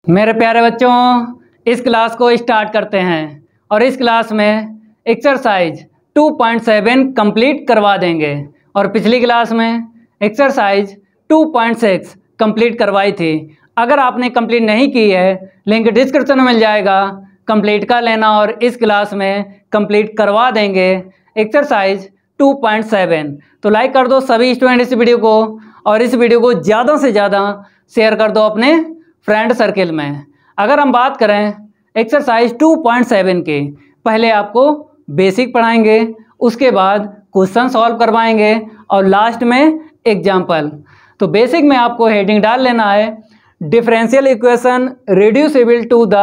मेरे प्यारे बच्चों, इस क्लास को स्टार्ट करते हैं और इस क्लास में एक्सरसाइज 2.7 कंप्लीट करवा देंगे और पिछली क्लास में एक्सरसाइज 2.6 कंप्लीट करवाई थी। अगर आपने कंप्लीट नहीं की है, लिंक डिस्क्रिप्शन में मिल जाएगा, कंप्लीट कर लेना और इस क्लास में कंप्लीट करवा देंगे एक्सरसाइज 2.7। तो लाइक कर दो सभी स्टूडेंट इस वीडियो को और इस वीडियो को ज़्यादा से ज़्यादा शेयर कर दो अपने फ्रेंड सर्किल में। अगर हम बात करें एक्सरसाइज 2.7 के, पहले आपको बेसिक पढ़ाएंगे, उसके बाद क्वेश्चन सॉल्व करवाएंगे और लास्ट में एग्जाम्पल। तो बेसिक में आपको हेडिंग डाल लेना है differential equation reducible to the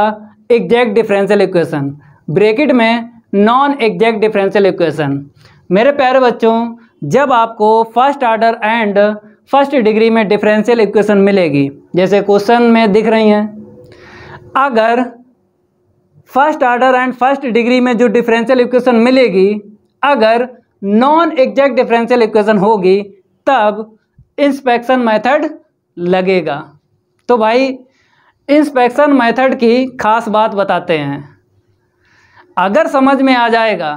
exact differential equation, bracket में नॉन एग्जैक्ट डिफरेंशियल इक्वेशन। मेरे प्यारे बच्चों, जब आपको first order and first degree में डिफरेंशियल इक्वेशन मिलेगी, जैसे क्वेश्चन में दिख रही हैं, अगर first order and first degree में जो डिफरेंशियल इक्वेशन मिलेगी अगर नॉन एग्जैक्ट डिफरेंशियल इक्वेशन होगी तब इंस्पेक्शन मेथड लगेगा। तो भाई इंस्पेक्शन मेथड की खास बात बताते हैं। अगर समझ में आ जाएगा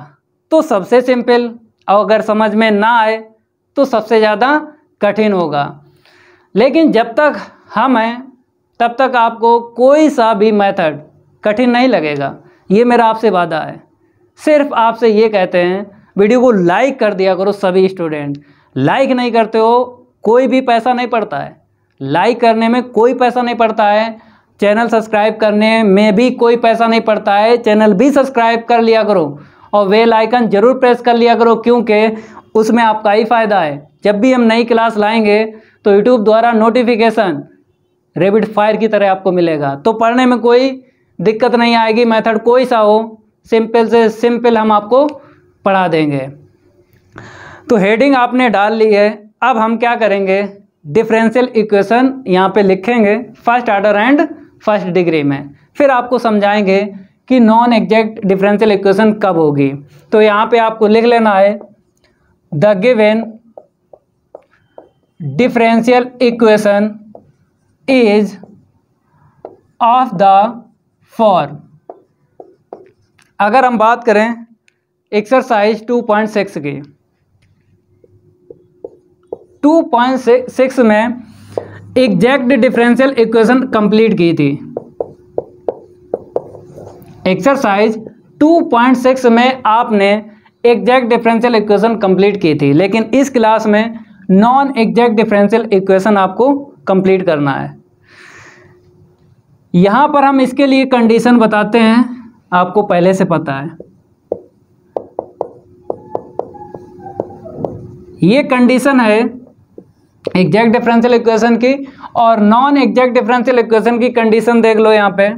तो सबसे सिंपल, और अगर समझ में ना आए तो सबसे ज़्यादा कठिन होगा। लेकिन जब तक हम हैं तब तक आपको कोई सा भी मेथड कठिन नहीं लगेगा, ये मेरा आपसे वादा है। सिर्फ आपसे ये कहते हैं वीडियो को लाइक कर दिया करो सभी स्टूडेंट। लाइक नहीं करते हो कोई भी पैसा नहीं पड़ता है, लाइक करने में कोई पैसा नहीं पड़ता है, चैनल सब्सक्राइब करने में भी कोई पैसा नहीं पड़ता है। चैनल भी सब्सक्राइब कर लिया करो और बेल आइकन जरूर प्रेस कर लिया करो, क्योंकि उसमें आपका ही फ़ायदा है। जब भी हम नई क्लास लाएंगे तो यूट्यूब द्वारा नोटिफिकेशन रैपिड फायर की तरह आपको मिलेगा, तो पढ़ने में कोई दिक्कत नहीं आएगी। मेथड कोई सा हो, सिंपल से सिंपल हम आपको पढ़ा देंगे। तो हेडिंग आपने डाल ली है। अब हम क्या करेंगे, डिफरेंशियल इक्वेशन यहाँ पे लिखेंगे first order and first degree में, फिर आपको समझाएंगे कि नॉन एग्जैक्ट डिफरेंशियल इक्वेशन कब होगी। तो यहाँ पे आपको लिख लेना है the given differential equation is of the form. अगर हम बात करें एक्सरसाइज 2.6 की, 2.6 में एग्जैक्ट डिफरेंशियल इक्वेशन कंप्लीट की थी। एक्सरसाइज 2.6 में आपने एग्जैक्ट डिफरेंशियल इक्वेशन कंप्लीट की थी, लेकिन इस क्लास में नॉन एग्जैक्ट डिफरेंशियल इक्वेशन आपको कंप्लीट करना है। यहाँ पर हम इसके लिए कंडीशन बताते हैं, आपको पहले से पता है। ये कंडीशन है एग्जैक्ट डिफरेंशियल इक्वेशन की, और नॉन एग्जैक्ट डिफरेंशियल इक्वेशन की कंडीशन देख लो यहाँ पे,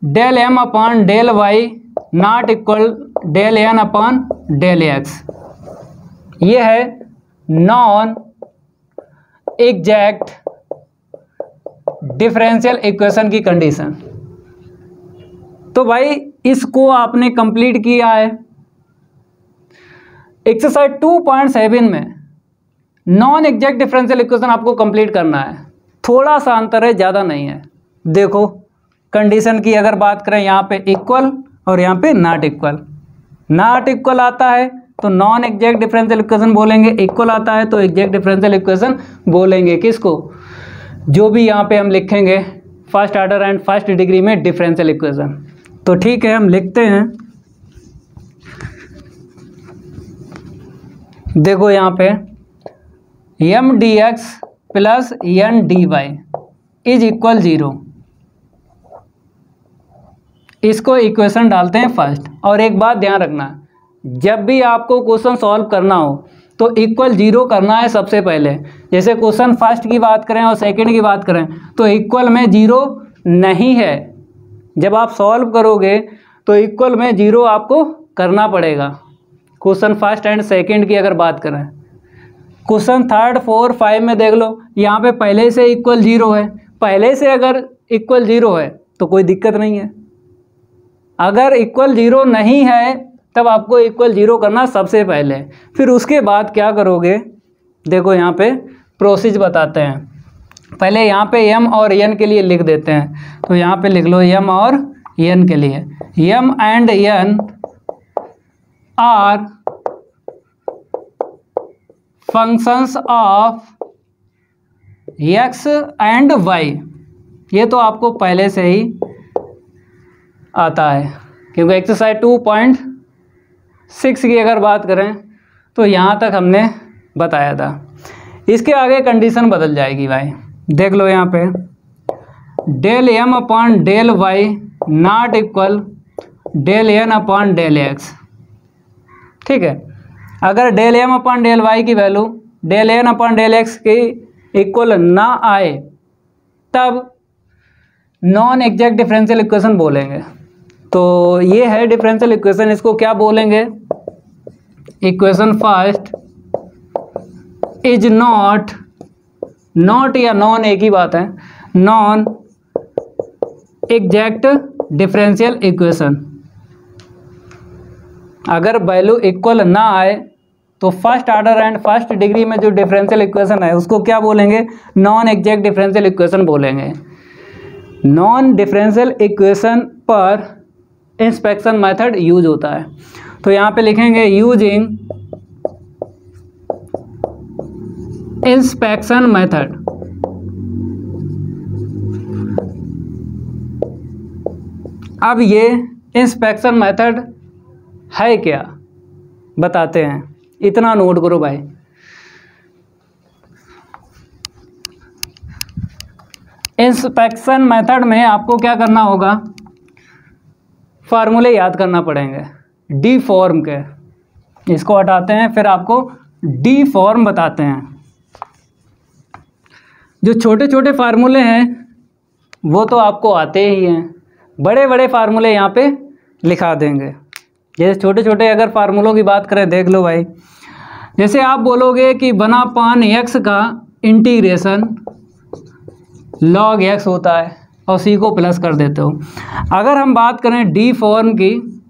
del M upon del y not equal del N upon del x. ये है नॉन एग्जैक्ट डिफरेंशियल इक्वेशन की कंडीशन। तो भाई इसको आपने कंप्लीट किया है। एक्सरसाइज 2.7 में नॉन एग्जैक्ट डिफरेंशियल इक्वेशन आपको कंप्लीट करना है। थोड़ा सा अंतर है, ज़्यादा नहीं है। देखो कंडीशन की अगर बात करें, यहाँ पे इक्वल और यहाँ पे नॉट इक्वल। नॉट इक्वल आता है तो नॉन एग्जैक्ट डिफरेंशियल इक्वेशन बोलेंगे, इक्वल आता है तो एग्जैक्ट डिफरेंशियल इक्वेशन बोलेंगे। किसको? जो भी यहाँ पे हम लिखेंगे first order and first degree में डिफरेंशियल इक्वेशन। तो ठीक है, हम लिखते हैं। देखो यहाँ पे M d x plus N d y is equal 0। इसको इक्वेशन डालते हैं फर्स्ट। और एक बात ध्यान रखना, जब भी आपको क्वेश्चन सॉल्व करना हो तो इक्वल 0 करना है सबसे पहले। जैसे क्वेश्चन फर्स्ट की बात करें और सेकंड की बात करें तो इक्वल में 0 नहीं है। जब आप सॉल्व करोगे तो इक्वल में 0 आपको करना पड़ेगा। क्वेश्चन फर्स्ट एंड सेकंड की अगर बात करें, क्वेश्चन थर्ड 4 5 में देख लो, यहाँ पे पहले से इक्वल 0 है। पहले से अगर इक्वल 0 है तो कोई दिक्कत नहीं है। अगर इक्वल 0 नहीं है तब आपको इक्वल 0 करना सबसे पहले, फिर उसके बाद क्या करोगे, देखो यहाँ पे प्रोसीज बताते हैं। पहले यहाँ पे m और n के लिए लिख देते हैं, तो यहाँ पे लिख लो m और n के लिए। m and n are functions of x and y। ये तो आपको पहले से ही आता है, क्योंकि एक्सरसाइज 2.6 की अगर बात करें तो यहाँ तक हमने बताया था। इसके आगे कंडीशन बदल जाएगी भाई, देख लो यहाँ पे del m upon del y not equal del n upon del x। ठीक है, अगर del m upon del y की value del n upon del x की इक्वल ना आए तब नॉन एग्जैक्ट डिफरेंशियल इक्वेशन बोलेंगे। तो ये है डिफरेंशियल इक्वेशन, इसको क्या बोलेंगे? इक्वेशन फर्स्ट इज नॉट या नॉन एक ही बात है, नॉन एग्जैक्ट डिफरेंशियल इक्वेशन। अगर वैल्यू इक्वल ना आए तो first order and first degree में जो डिफरेंशियल इक्वेशन है उसको क्या बोलेंगे? नॉन एग्जैक्ट डिफरेंशियल इक्वेशन बोलेंगे। नॉन डिफरेंशियल इक्वेशन पर इंस्पेक्शन मेथड यूज होता है, तो यहाँ पे लिखेंगे यूजिंग इंस्पेक्शन मेथड। अब ये इंस्पेक्शन मेथड है क्या, बताते हैं, इतना नोट करो भाई। इंस्पेक्शन मेथड में आपको क्या करना होगा? फार्मूले याद करना पड़ेंगे डी फॉर्म के। इसको हटाते हैं, फिर आपको डी फॉर्म बताते हैं। जो छोटे छोटे फार्मूले हैं वो तो आपको आते ही हैं, बड़े बड़े फार्मूले यहाँ पे लिखा देंगे। जैसे छोटे छोटे अगर फार्मूलों की बात करें, देख लो भाई, जैसे आप बोलोगे कि बना पान x का इंटीग्रेशन log x होता है और c को प्लस कर देते हो। अगर हम बात करें डी फॉर्म की,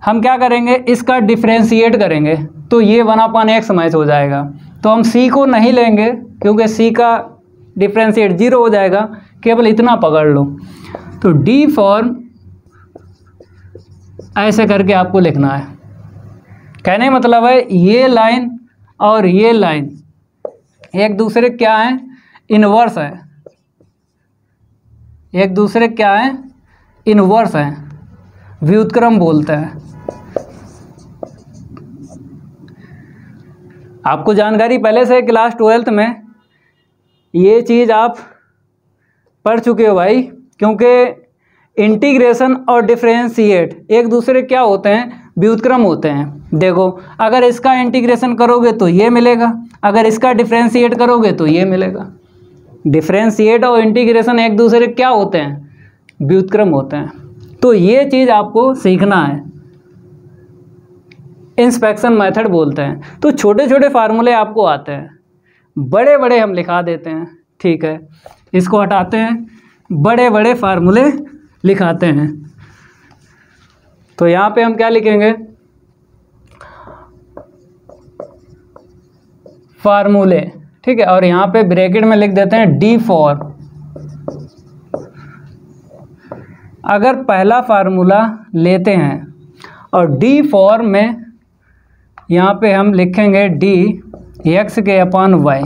हम क्या करेंगे? इसका डिफ्रेंशिएट करेंगे तो ये 1/x मैच हो जाएगा। तो हम c को नहीं लेंगे क्योंकि c का डिफ्रेंशिएट 0 हो जाएगा, केवल इतना पकड़ लो। तो डी फॉर्म ऐसे करके आपको लिखना है। कहने का मतलब है ये लाइन और ये लाइन एक दूसरे क्या है? इनवर्स है। एक दूसरे क्या है? इनवर्स है, व्युत्क्रम बोलते हैं। आपको जानकारी पहले से क्लास 12th में ये चीज़ आप पढ़ चुके हो भाई, क्योंकि इंटीग्रेशन और डिफरेंशिएट एक दूसरे क्या होते हैं? व्युत्क्रम होते हैं। देखो, अगर इसका इंटीग्रेशन करोगे तो ये मिलेगा, अगर इसका डिफरेंशिएट करोगे तो ये मिलेगा। डिफरेंशिएट और इंटीग्रेशन एक दूसरे क्या होते हैं? व्युत्क्रम होते हैं। तो ये चीज़ आपको सीखना है, इंस्पेक्शन मेथड बोलते हैं। तो छोटे छोटे फार्मूले आपको आते हैं, बड़े बड़े हम लिखा देते हैं। ठीक है, इसको हटाते हैं, बड़े बड़े फार्मूले लिखाते हैं। तो यहाँ पे हम क्या लिखेंगे? फार्मूले। ठीक है, और यहाँ पे ब्रैकेट में लिख देते हैं डी फॉर्म। अगर पहला फार्मूला लेते हैं और डी फॉर्म में यहाँ पे हम लिखेंगे डी एक्स के अपॉन वाई,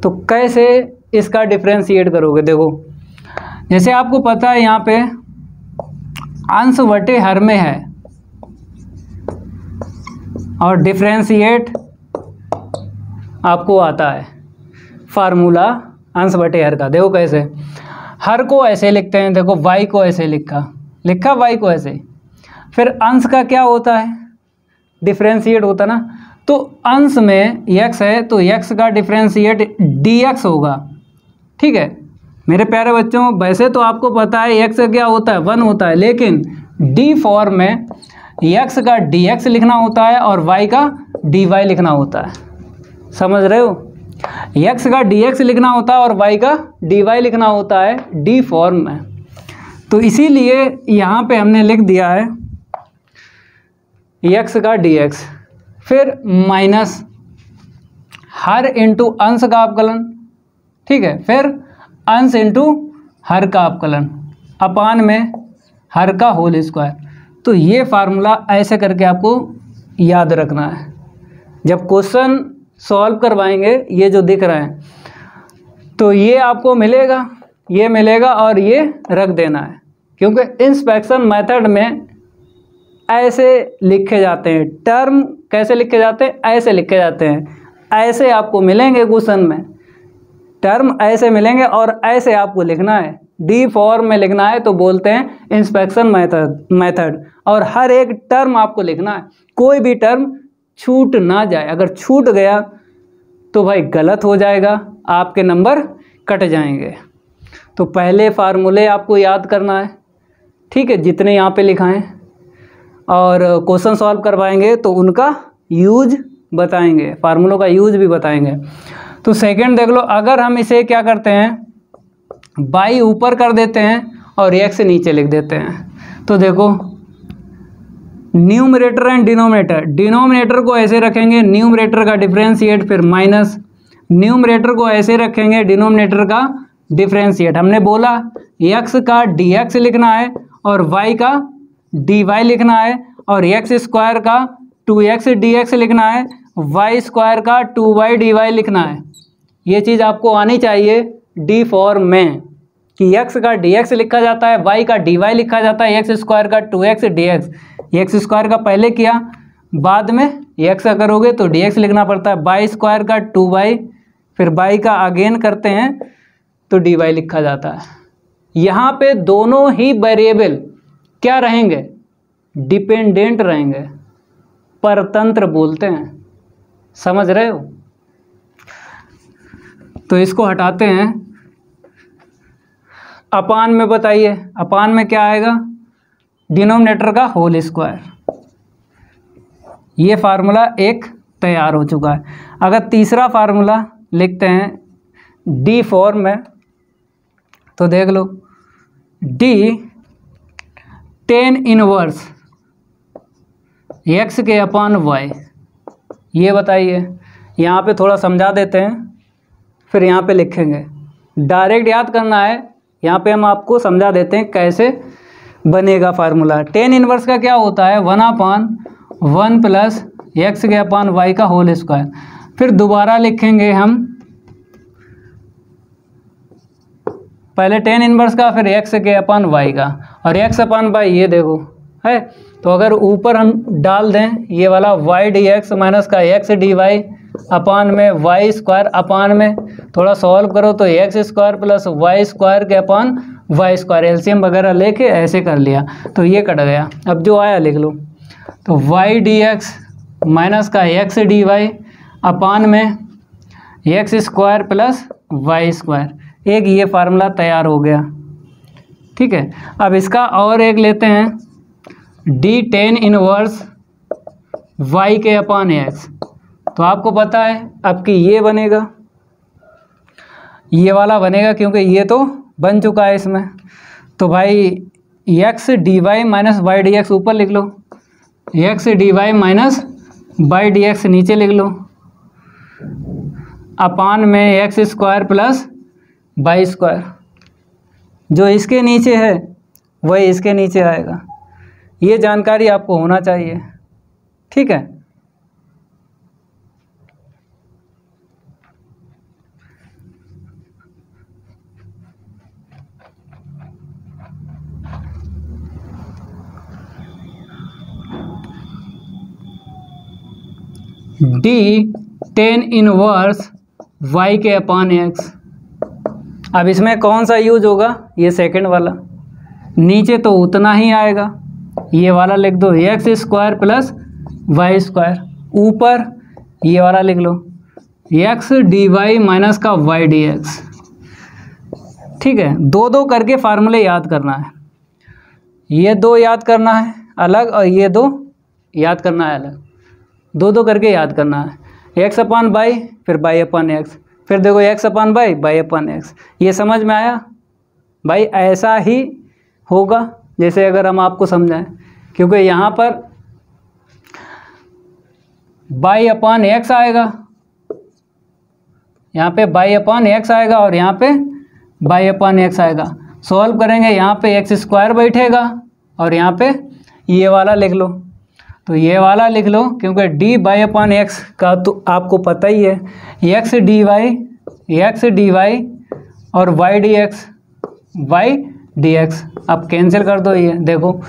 तो कैसे इसका डिफरेंशिएट करोगे? देखो, जैसे आपको पता है यहाँ पे अंश बटे हर में है और डिफरेंशिएट आपको आता है फार्मूला अंश बटे हर का। देखो कैसे, हर को ऐसे लिखते हैं, देखो वाई को ऐसे लिखा वाई को ऐसे, फिर अंश का क्या होता है? डिफरेंशिएट होता ना। तो अंश में x है तो x का डिफरेंशिएट dx होगा। ठीक है मेरे प्यारे बच्चों, वैसे तो आपको पता है x का क्या होता है? 1 होता है, लेकिन डी फॉर्म में x का dx लिखना होता है और y का dy लिखना होता है। समझ रहे हो? x का dx लिखना होता है और y का dy लिखना होता है डी फॉर्म में। तो इसीलिए यहाँ पे हमने लिख दिया है x का dx। फिर माइनस हर इंटू अंश का अपकलन, ठीक है, फिर अंश इंटू हर का अपकलन अपान में हर का होल स्क्वायर। तो ये फार्मूला ऐसे करके आपको याद रखना है। जब क्वेश्चन सॉल्व करवाएंगे ये जो दिख रहा है तो ये आपको मिलेगा, ये मिलेगा और ये रख देना है, क्योंकि इंस्पेक्शन मेथड में ऐसे लिखे जाते हैं। टर्म कैसे लिखे जाते हैं? ऐसे लिखे जाते हैं। ऐसे आपको मिलेंगे क्वेश्चन में, टर्म ऐसे मिलेंगे और ऐसे आपको लिखना है। डी फॉर्म में लिखना है तो बोलते हैं इंस्पेक्शन मेथड। और हर एक टर्म आपको लिखना है, कोई भी टर्म छूट ना जाए। अगर छूट गया तो भाई गलत हो जाएगा, आपके नंबर कट जाएंगे। तो पहले फार्मूले आपको याद करना है, ठीक है, जितने यहाँ पे लिखा है, और क्वेश्चन सॉल्व करवाएंगे तो उनका यूज बताएंगे, फार्मूलों का यूज भी बताएंगे। तो सेकंड देख लो, अगर हम इसे क्या करते हैं, बाई ऊपर कर देते हैं और एक्स नीचे लिख देते हैं, तो देखो न्यूमरेटर एंड डिनोमिनेटर, डिनोमिनेटर को ऐसे रखेंगे, न्यूमरेटर का डिफरेंशिएट, फिर माइनस, न्यूमरेटर को ऐसे रखेंगे, डिनोमिनेटर का डिफरेंशिएट। हमने बोला एक्स का dx लिखना है और y का dy लिखना है, और एक्स स्क्वायर का 2x dx लिखना है, y स्क्वायर का 2y dy लिखना है। ये चीज़ आपको आनी चाहिए डी फॉर्म में, कि x का dx लिखा जाता है, y का dy लिखा जाता है, एक्स स्क्वायर का 2x dx। एक्स स्क्वायर का पहले किया, बाद में x का करोगे तो dx लिखना पड़ता है, y स्क्वायर का 2y, फिर y का अगेन करते हैं तो dy लिखा जाता है। यहाँ पे दोनों ही वेरिएबल क्या रहेंगे? डिपेंडेंट रहेंगे, परतंत्र बोलते हैं, समझ रहे हो? तो इसको हटाते हैं, अपान में बताइए, अपान में क्या आएगा? डिनोमिनेटर का होल स्क्वायर। ये फार्मूला एक तैयार हो चुका है। अगर तीसरा फार्मूला लिखते हैं डी फॉर्म में, तो देख लो, डी टेन इनवर्स एक्स के अपान वाई। ये बताइए, यहाँ पे थोड़ा समझा देते हैं, फिर यहाँ पे लिखेंगे। डायरेक्ट याद करना है, यहाँ पे हम आपको समझा देते हैं कैसे बनेगा फार्मूला। टेन इनवर्स का क्या होता है? 1/1 प्लस एक्स के अपान वाई का होल स्क्वायर। फिर दोबारा लिखेंगे हम, पहले टेन इनवर्स का, फिर एक्स के अपान वाई का, और एक्स अपान वाई ये देखो है। तो अगर ऊपर हम डाल दें ये वाला वाई डी एक्स माइनस का एक्स डी वाई अपान में वाई स्क्वायर, अपान में थोड़ा सॉल्व करो तो x square plus y square के अपान वाई स्क्वायर, एलसीएम वगैरह लेके ऐसे कर लिया तो ये कट गया। अब जो आया लिख लो, तो वाई डी एक्स माइनस का एक्स डी वाई अपान में x square plus y square. एक ये फार्मूला तैयार हो गया, ठीक है। अब इसका और एक लेते हैं, डी टेन इनवर्स वाई के अपान एक्स। तो आपको पता है अब कि ये बनेगा, ये वाला बनेगा, क्योंकि ये तो बन चुका है इसमें। तो भाई x d y minus y d x ऊपर लिख लो, x d y minus y d x नीचे लिख लो, अपान में x square plus y square. जो इसके नीचे है वही इसके नीचे आएगा। ये जानकारी आपको होना चाहिए, ठीक है। डी टेन इनवर्स वाई के अपान एक्स। अब इसमें कौन सा यूज होगा? ये सेकंड वाला। नीचे तो उतना ही आएगा, ये वाला लिख दो, x square plus y square. ऊपर ये वाला लिख लो, एक्स डी वाई माइनस का वाई डी एक्स, ठीक है। दो दो करके फार्मूले याद करना है, ये दो याद करना है अलग और ये दो याद करना है अलग, दो दो करके याद करना है। एक्स अपान बाई, फिर बाई अपान एक्स, फिर देखो x upon by, by upon x. ये समझ में आया भाई? ऐसा ही होगा जैसे अगर हम आपको समझाएं, क्योंकि यहाँ पर बाई अपान एक्स आएगा, यहाँ पे बाई अपान एक्स आएगा और यहाँ पे बाई अपान एक्स आएगा। सॉल्व करेंगे, यहाँ पे एक्स स्क्वायर बैठेगा और यहाँ पे ये वाला लिख लो। तो ये वाला लिख लो क्योंकि डी बाई अपान एक्स का तो आपको पता ही है, एक्स डी वाई और वाई डी एक्स। अब कैंसिल कर दो, ये देखो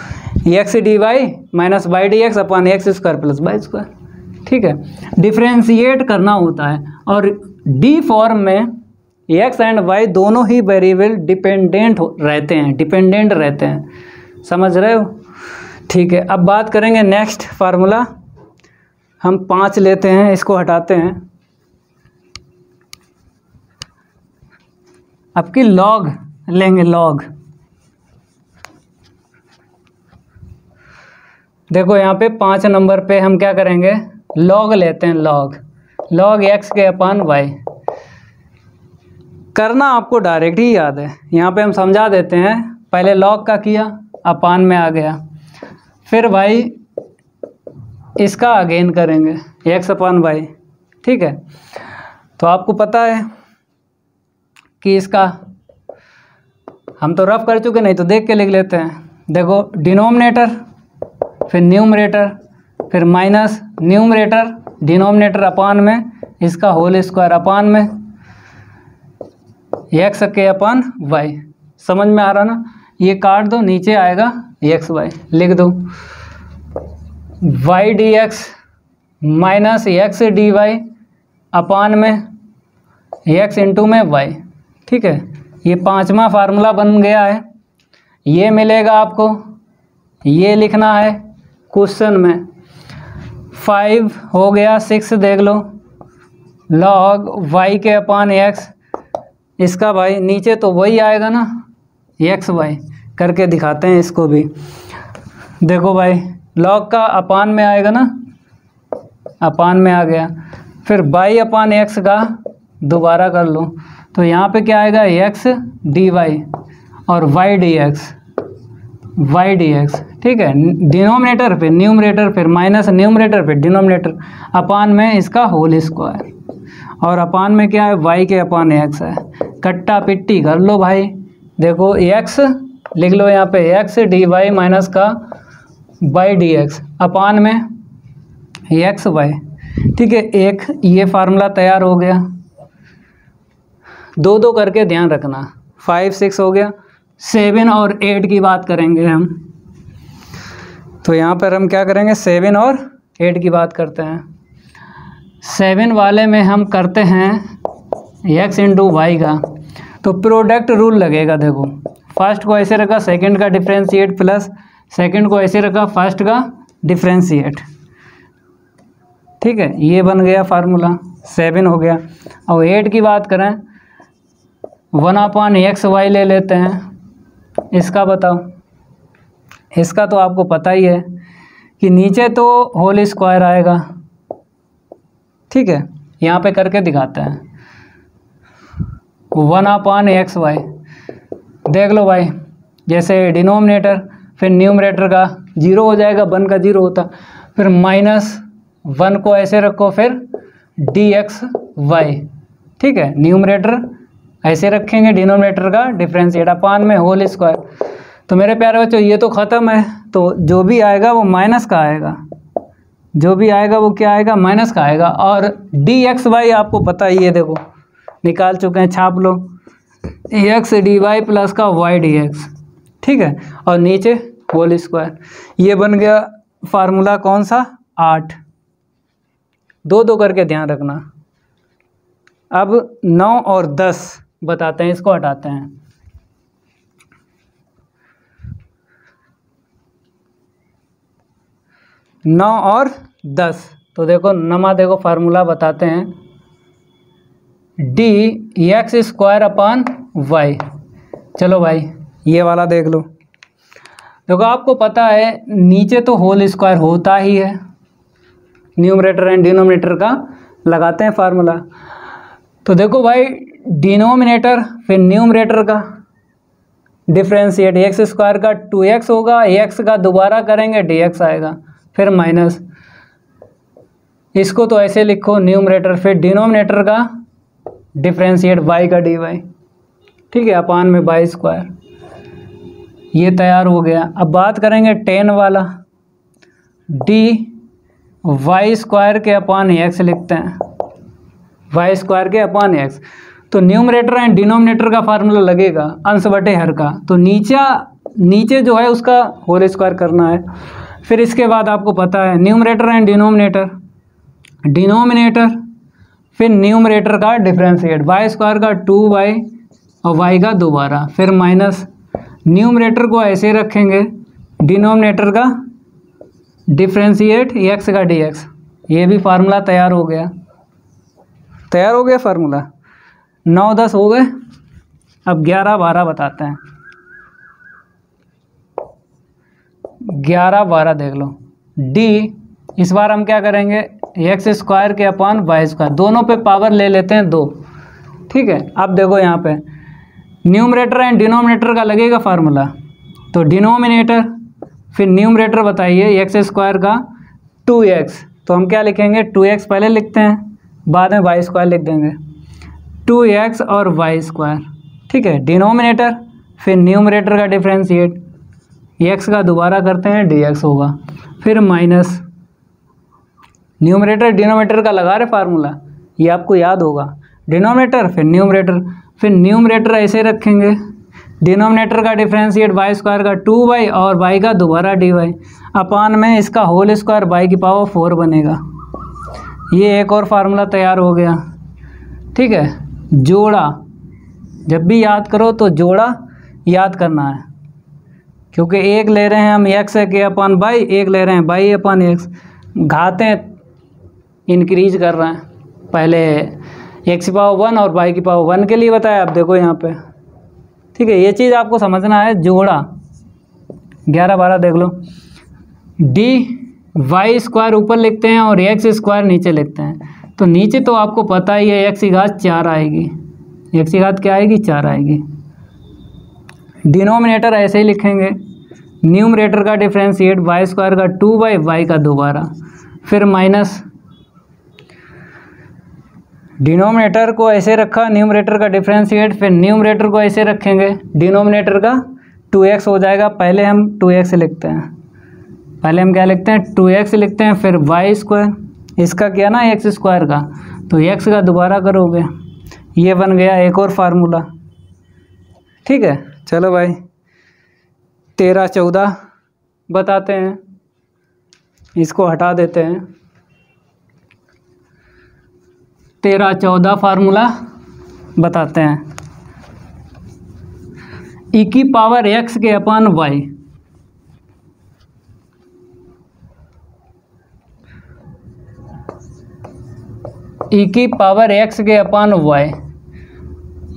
x d y minus y d x upon x square plus y square. ठीक है, डिफ्रेंशिएट करना होता है और डी फॉर्म में एक्स एंड वाई दोनों ही वेरिएबल डिपेंडेंट रहते हैं, समझ रहे हो? ठीक है, अब बात करेंगे नेक्स्ट फार्मूला। हम 5 लेते हैं, इसको हटाते हैं। अब की लॉग लेंगे, लॉग। देखो यहाँ पे 5 नंबर पे हम क्या करेंगे, लॉग लेते हैं, लॉग एक्स के अपान वाई। करना आपको डायरेक्ट ही याद है, यहाँ पे हम समझा देते हैं। पहले लॉग का किया, अपान में आ गया, फिर वाई इसका अगेन करेंगे एक्स अपान वाई। ठीक है, तो आपको पता है कि इसका हम तो रफ कर चुके, नहीं तो देख के लिख लेते हैं। देखो डिनोमिनेटर फिर न्यूमरेटर फिर माइनस न्यूमरेटर डिनोमिनेटर अपान में इसका होल स्क्वायर अपान में एक्स के अपान वाई। समझ में आ रहा ना? ये काट दो, नीचे आएगा एक्स वाई, लिख दो y d x minus x d y upon में एक्स इंटू में वाई। ठीक है, ये 5वां फार्मूला बन गया है। ये मिलेगा आपको, ये लिखना है क्वेश्चन में। 5 हो गया, 6 देख लो, लॉग वाई के अपान एक्स, इसका भाई नीचे तो वही आएगा ना, एक्स वाई करके दिखाते हैं इसको भी। देखो भाई लॉग का अपान में आएगा ना, अपान में आ गया, फिर बाई अपान एक्स का दोबारा कर लो, तो यहाँ पे क्या आएगा, एक्स डी वाई और वाई डी एक्स। ठीक है, डिनोमिनेटर फिर न्यूमरेटर फिर माइनस न्यूमरेटर फिर डिनोमिनेटर अपान में इसका होल स्क्वायर, और अपान में क्या है, वाई के अपान एक्स है। कट्टा पिट्टी कर लो भाई। देखो एक्स लिख लो, यहाँ पे एक्स डी वाई माइनस का वाई डी एक्स अपान में एक्स वाई। ठीक है, एक ये फार्मूला तैयार हो गया। 2 करके ध्यान रखना। 5 6 हो गया। 7 और 8 की बात करेंगे हम, तो यहाँ पर हम क्या करेंगे, 7 और 8 की बात करते हैं। 7 वाले में हम करते हैं एक्स इंटू वाई का, तो प्रोडक्ट रूल लगेगा। देखो फर्स्ट को ऐसे रखा, सेकंड का डिफ्रेंशिएट प्लस सेकंड को ऐसे रखा, फर्स्ट का डिफ्रेंशिएट। ठीक है, ये बन गया फार्मूला। 7 हो गया। और 8 की बात करें, 1/x y ले लेते हैं। इसका बताओ, इसका तो आपको पता ही है कि नीचे तो होल स्क्वायर आएगा। ठीक है, यहाँ पे करके दिखाते हैं। 1/x y देख लो भाई, जैसे डिनोमिनेटर फिर न्यूमरेटर का 0 हो जाएगा, 1 का 0 होता, फिर -1 को ऐसे रखो, फिर dxy। ठीक है, न्यूमरेटर ऐसे रखेंगे, डिनोमिनेटर का डिफरेंशिएट अपान में होल स्क्वायर। तो मेरे प्यारे बच्चों ये तो ख़त्म है, तो जो भी आएगा वो माइनस का आएगा, जो भी आएगा वो क्या आएगा, माइनस का आएगा। और dxy आपको पता ही है, देखो निकाल चुके हैं, छाप लो, एक्स डी वाई प्लस का वाई डी एक्स। ठीक है, और नीचे होल स्क्वायर। ये बन गया फार्मूला कौन सा, 8। 2 करके ध्यान रखना। अब 9 और 10 बताते हैं, इसको हटाते हैं। नौ और 10, तो देखो नमा, देखो फार्मूला बताते हैं, dx² अपान वाई। चलो भाई ये वाला देख लो। देखो आपको पता है नीचे तो होल स्क्वायर होता ही है, न्यूमरेटर एंड डिनोमिनेटर का लगाते हैं फार्मूला। तो देखो भाई डिनोमिनेटर फिर न्यूमरेटर का डिफ्रेंशिएट, x² का 2x होगा, x का दोबारा करेंगे dx आएगा, फिर माइनस इसको तो ऐसे लिखो न्यूमरेटर, फिर डिनोमिनेटर का डिफ्रेंशिएट y का dy, ठीक है, अपान में y स्क्वायर। ये तैयार हो गया। अब बात करेंगे टेन वाला, डी वाई स्क्वायर के अपान एक्स लिखते हैं, वाई स्क्वायर के अपान एक्स। तो न्यूमरेटर एंड डिनोमिनेटर का फार्मूला लगेगा अंश बटे हर का, तो नीचे जो है उसका होल स्क्वायर करना है। फिर इसके बाद आपको पता है न्यूमरेटर एंड डिनोमिनेटर, फिर न्यूमरेटर का डिफरेंशिएट वाई स्क्वायर का 2y और y का दोबारा, फिर माइनस न्यूमरेटर को ऐसे रखेंगे, डिनोमिनेटर का डिफरेंशिएट x का dx। ये भी फार्मूला तैयार हो गया फार्मूला। 9-10 हो गए। अब 11-12 बताते हैं। 11-12 देख लो। d इस बार हम क्या करेंगे, एक्स स्क्वायर के अपान वाई स्क्वायर, दोनों पे पावर ले लेते हैं 2, ठीक है। अब देखो यहाँ पे न्यूमरेटर एंड डिनोमिनेटर का लगेगा फार्मूला, तो डिनोमिनेटर फिर न्यूमरेटर बताइए एक्स स्क्वायर का 2x, तो हम क्या लिखेंगे 2x पहले लिखते हैं, बाद में वाई स्क्वायर लिख देंगे, 2x और वाई स्क्वायर, ठीक है। डिनोमिनेटर फिर न्यूमरेटर का डिफरेंशिएट, x का दोबारा करते हैं dx होगा, फिर माइनस न्यूमरेटर डिनोमिनेटर का लगा रहे फार्मूला, ये आपको याद होगा, डिनोमिनेटर फिर न्यूमरेटर ऐसे रखेंगे, डिनोमिनेटर का डिफरेंशिएट वाई स्क्वायर का 2y और y का दोबारा dy, अपान में इसका होल स्क्वायर y की पावर 4 बनेगा। ये एक और फार्मूला तैयार हो गया, ठीक है। जोड़ा, जब भी याद करो तो जोड़ा याद करना है, क्योंकि एक ले रहे हैं हम x के अपान y, एक ले रहे हैं y अपान x, घातें इंक्रीज कर रहे हैं। पहले x की पावर 1 और y की पावर 1 के लिए बताया, अब देखो यहाँ पे, ठीक है। ये चीज़ आपको समझना है, जोड़ा। 11-12 देख लो, डी वाई स्क्वायर ऊपर लिखते हैं और एक्स स्क्वायर नीचे लिखते हैं। तो नीचे तो आपको पता ही है एक्स की घात 4 आएगी, एक्स की घात क्या आएगी 4 आएगी। डिनोमिनेटर ऐसे ही लिखेंगे, न्यूमरेटर का डिफरेंशिएट वाई स्क्वायर का 2y, y का दोबारा, फिर माइनस डिनोमिनेटर को ऐसे रखा, न्यूमरेटर का डिफरेंशिएट, फिर न्यूमरेटर को ऐसे रखेंगे, डिनोमिनेटर का 2x हो जाएगा। पहले हम 2x लिखते हैं, पहले हम क्या लिखते हैं 2x लिखते हैं, फिर वाई स्क्वायर, इसका क्या ना एक्स स्क्वायर का, तो x का दोबारा करोगे, ये बन गया एक और फार्मूला, ठीक है। चलो भाई 13-14 बताते हैं, इसको हटा देते हैं। 13-14 फार्मूला बताते हैं, e की पावर x के अपान y, e की पावर x के अपान y,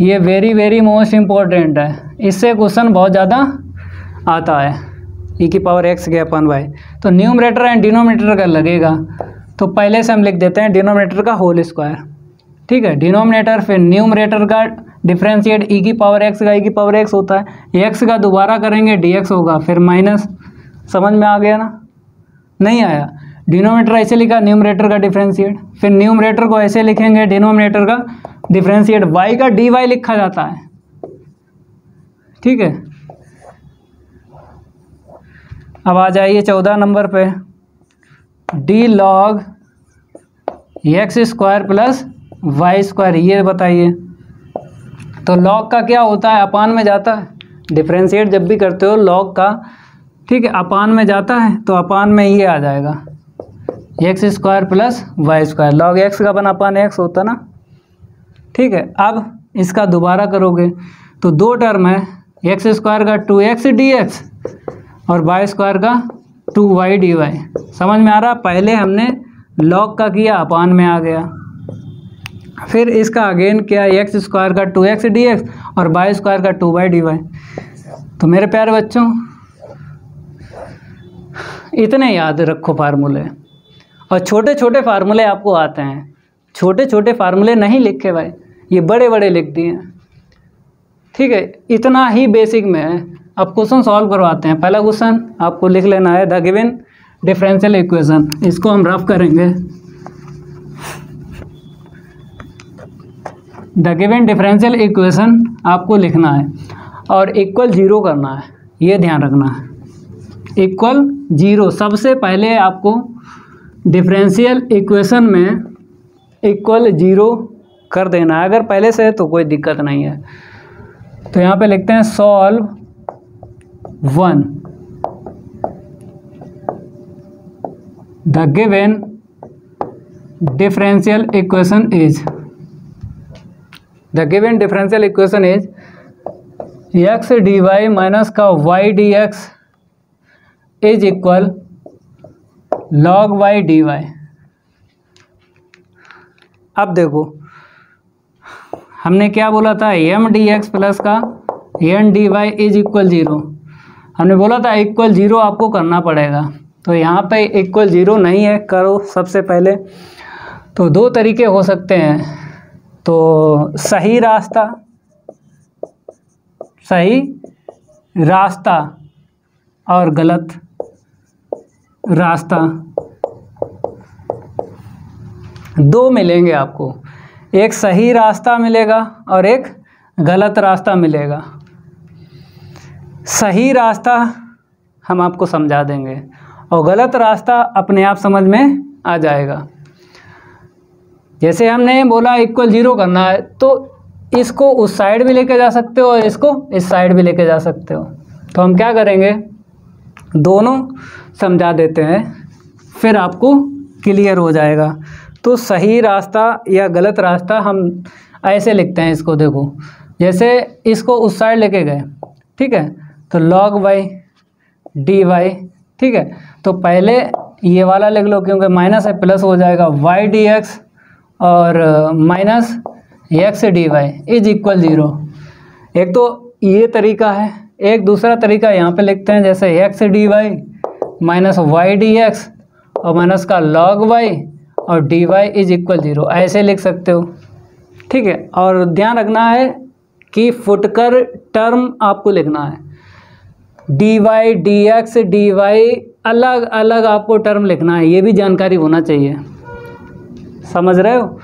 ये वेरी मोस्ट इम्पोर्टेंट है, इससे क्वेश्चन बहुत ज़्यादा आता है। e की पावर x के अपान y, तो न्यूमरेटर एंड डिनोमिनेटर का लगेगा, तो पहले से हम लिख देते हैं डिनोमिनेटर का होल स्क्वायर, ठीक है। डिनोमिनेटर फिर न्यूमरेटर का डिफरेंशिएट e की पावर x का, e की पावर x होता है, x का दोबारा करेंगे dx होगा, फिर माइनस, समझ में आ गया ना, नहीं आया। डिनोमिनेटर ऐसे लिखा, न्यूमरेटर का डिफरेंशिएट, फिर न्यूमरेटर को ऐसे लिखेंगे, डिनोमिनेटर का डिफरेंशिएट y का dy लिखा जाता है, ठीक है। अब आ जाइए 14 नंबर पे, d log x square plus y square, ये बताइए। तो लॉग का क्या होता है, अपान में जाता है, डिफरेंशिएट जब भी करते हो लॉग का, ठीक है, अपान में जाता है, तो अपान में ये आ जाएगा x square plus y square, log x का बना अपान एक्स होता ना, ठीक है। अब इसका दोबारा करोगे तो दो टर्म है, एक्स स्क्वायर का 2x dx और वाई स्क्वायर का 2y dy, समझ में आ रहा। पहले हमने लॉग का किया, अपान में आ गया, फिर इसका अगेन क्या, एक्स स्क्वायर का 2x dx और वाई स्क्वायर का 2y dy। तो मेरे प्यारे बच्चों इतने याद रखो फार्मूले, और छोटे छोटे फार्मूले आपको आते हैं, छोटे छोटे फार्मूले नहीं लिखे भाई, ये बड़े बड़े लिख दिए, ठीक है। इतना ही बेसिक में है। अब क्वेश्चन सॉल्व करवाते हैं। पहला क्वेश्चन आपको लिख लेना है, द गिवन डिफरेंशियल इक्वेशन, इसको हम रफ करेंगे। द गिवन डिफरेंशियल इक्वेशन आपको लिखना है और इक्वल 0 करना है, ये ध्यान रखना है। इक्वल 0 सबसे पहले आपको डिफरेंशियल इक्वेशन में इक्वल 0 कर देना है। अगर पहले से है तो कोई दिक्कत नहीं है। तो यहाँ पे लिखते हैं solve 1 the given differential equation is, the given differential equation is x d y minus का y d x is equal log y d y. अब देखो हमने क्या बोला था, एम डी एक्स प्लस का n d y is equal 0। हमने बोला था इक्वल 0 आपको करना पड़ेगा। तो यहाँ पे इक्वल 0 नहीं है, करो सबसे पहले। तो दो तरीके हो सकते हैं, तो सही रास्ता और गलत रास्ता, दो मिलेंगे आपको। एक सही रास्ता मिलेगा और एक गलत रास्ता मिलेगा। सही रास्ता हम आपको समझा देंगे और गलत रास्ता अपने आप समझ में आ जाएगा। जैसे हमने बोला इक्वल 0 करना है, तो इसको उस साइड भी लेके जा सकते हो और इसको इस साइड भी लेके जा सकते हो। तो हम क्या करेंगे, दोनों समझा देते हैं, फिर आपको क्लियर हो जाएगा। तो सही रास्ता या गलत रास्ता हम ऐसे लिखते हैं इसको। देखो जैसे इसको उस साइड लेके गए, ठीक है, तो log वाई डी वाई, ठीक है। तो पहले ये वाला लिख लो, क्योंकि माइनस है प्लस हो जाएगा, वाई डी एक्स और minus x d y is equal 0। एक तो ये तरीका है, एक दूसरा तरीका यहाँ पे लिखते हैं, जैसे x d y minus y d x और माइनस का log वाई और डी वाई इज इक्वल 0, ऐसे लिख सकते हो, ठीक है। और ध्यान रखना है कि फुटकर टर्म आपको लिखना है। D y d x d y अलग अलग आपको टर्म लिखना है, ये भी जानकारी होना चाहिए, समझ रहे हो।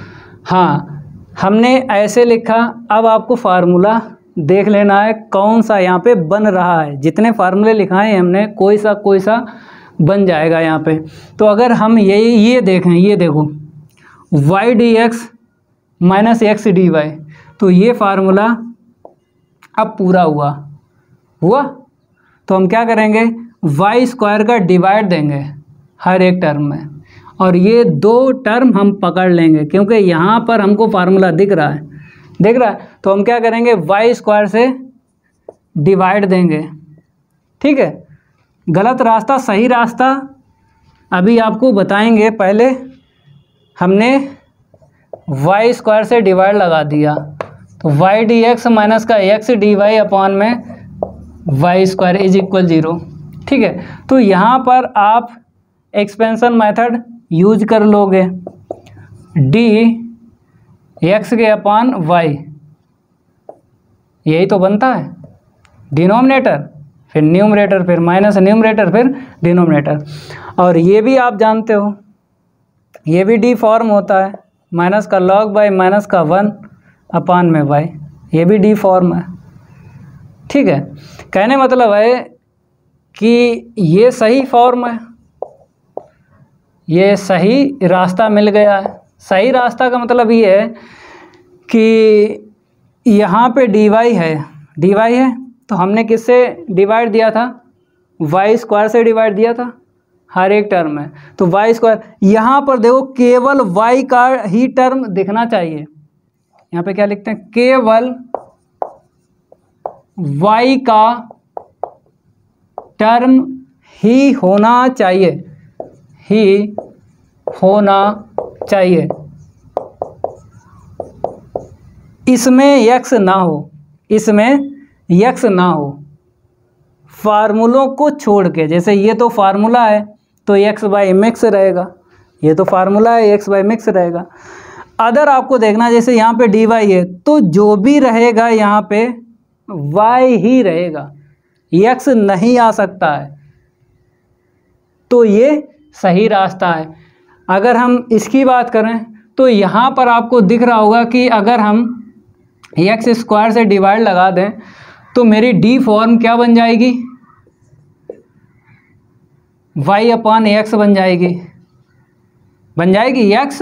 हाँ, हमने ऐसे लिखा। अब आपको फार्मूला देख लेना है कौन सा यहाँ पे बन रहा है। जितने फार्मूले लिखाए हैं हमने, कोई सा बन जाएगा यहाँ पे। तो अगर हम ये देखें, ये देखो y d x minus x d y, तो ये फार्मूला अब पूरा हुआ। तो हम क्या करेंगे, वाई स्क्वायर का डिवाइड देंगे हर एक टर्म में, और ये दो टर्म हम पकड़ लेंगे, क्योंकि यहाँ पर हमको फार्मूला दिख रहा है। तो हम क्या करेंगे, वाई स्क्वायर से डिवाइड देंगे, ठीक है। गलत रास्ता सही रास्ता अभी आपको बताएंगे। पहले हमने वाई स्क्वायर से डिवाइड लगा दिया, तो वाई डी एक्स माइनस का एक्स डी वाई अपॉन में वाई स्क्वायर इज इक्वल 0, ठीक है। तो यहाँ पर आप एक्सपेंशन मेथड यूज कर लोगे, डी एक्स के अपॉन वाई, यही तो बनता है डिनोमिनेटर, फिर न्यूमरेटर, फिर माइनस न्यूमरेटर, फिर डिनोमिनेटर। और ये भी आप जानते हो, ये भी डी फॉर्म होता है, माइनस का log बाई माइनस का 1 अपॉन में वाई, ये भी डी फॉर्म है, ठीक है। कहने मतलब है कि ये सही फॉर्म है, ये सही रास्ता मिल गया है। सही रास्ता का मतलब ये है कि यहाँ पे डी वाई है, तो हमने किससे डिवाइड दिया था, वाई स्क्वायर से डिवाइड दिया था हर एक टर्म में। तो वाई स्क्वायर, यहाँ पर देखो केवल वाई का ही टर्म दिखना चाहिए। यहाँ पे क्या लिखते हैं, केवल वाई का टर्म ही होना चाहिए, इसमें एक्स ना हो, फार्मूलों को छोड़ के। जैसे ये तो फार्मूला है तो एक्स बाई मिक्स रहेगा, ये तो फार्मूला है एक्स बाई मिक्स रहेगा। अदर आपको देखना, जैसे यहाँ पे डी वाई है, तो जो भी रहेगा यहाँ पे वाई ही रहेगा, एक्स नहीं आ सकता है। तो ये सही रास्ता है। अगर हम इसकी बात करें तो यहाँ पर आपको दिख रहा होगा कि अगर हम एक्स स्क्वायर से डिवाइड लगा दें तो मेरी डी फॉर्म क्या बन जाएगी, वाई अपॉन एक्स बन जाएगी एक्स,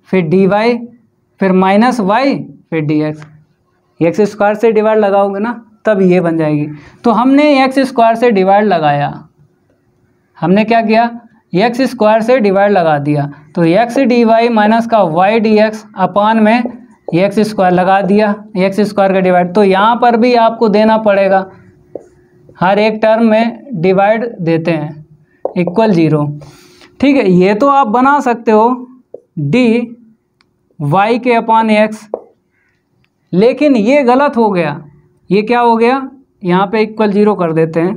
फिर डी वाई, फिर माइनस वाई, फिर डी एक्स। एक्स स्क्वायर से डिवाइड लगाओगे ना तब ये बन जाएगी। तो हमने एक्स स्क्वायर से डिवाइड लगाया, हमने क्या किया, एक्स स्क्वायर से डिवाइड लगा दिया, तो एक्स डी वाई माइनस का वाई डी एक्स अपान में एक्स स्क्वायर लगा दिया, एक्स स्क्वायर का डिवाइड। तो यहाँ पर भी आपको देना पड़ेगा, हर एक टर्म में डिवाइड देते हैं, इक्वल 0। ठीक है, ये तो आप बना सकते हो डी वाई के अपान एक्स, लेकिन ये गलत हो गया। ये क्या हो गया, यहाँ पे इक्वल 0 कर देते हैं,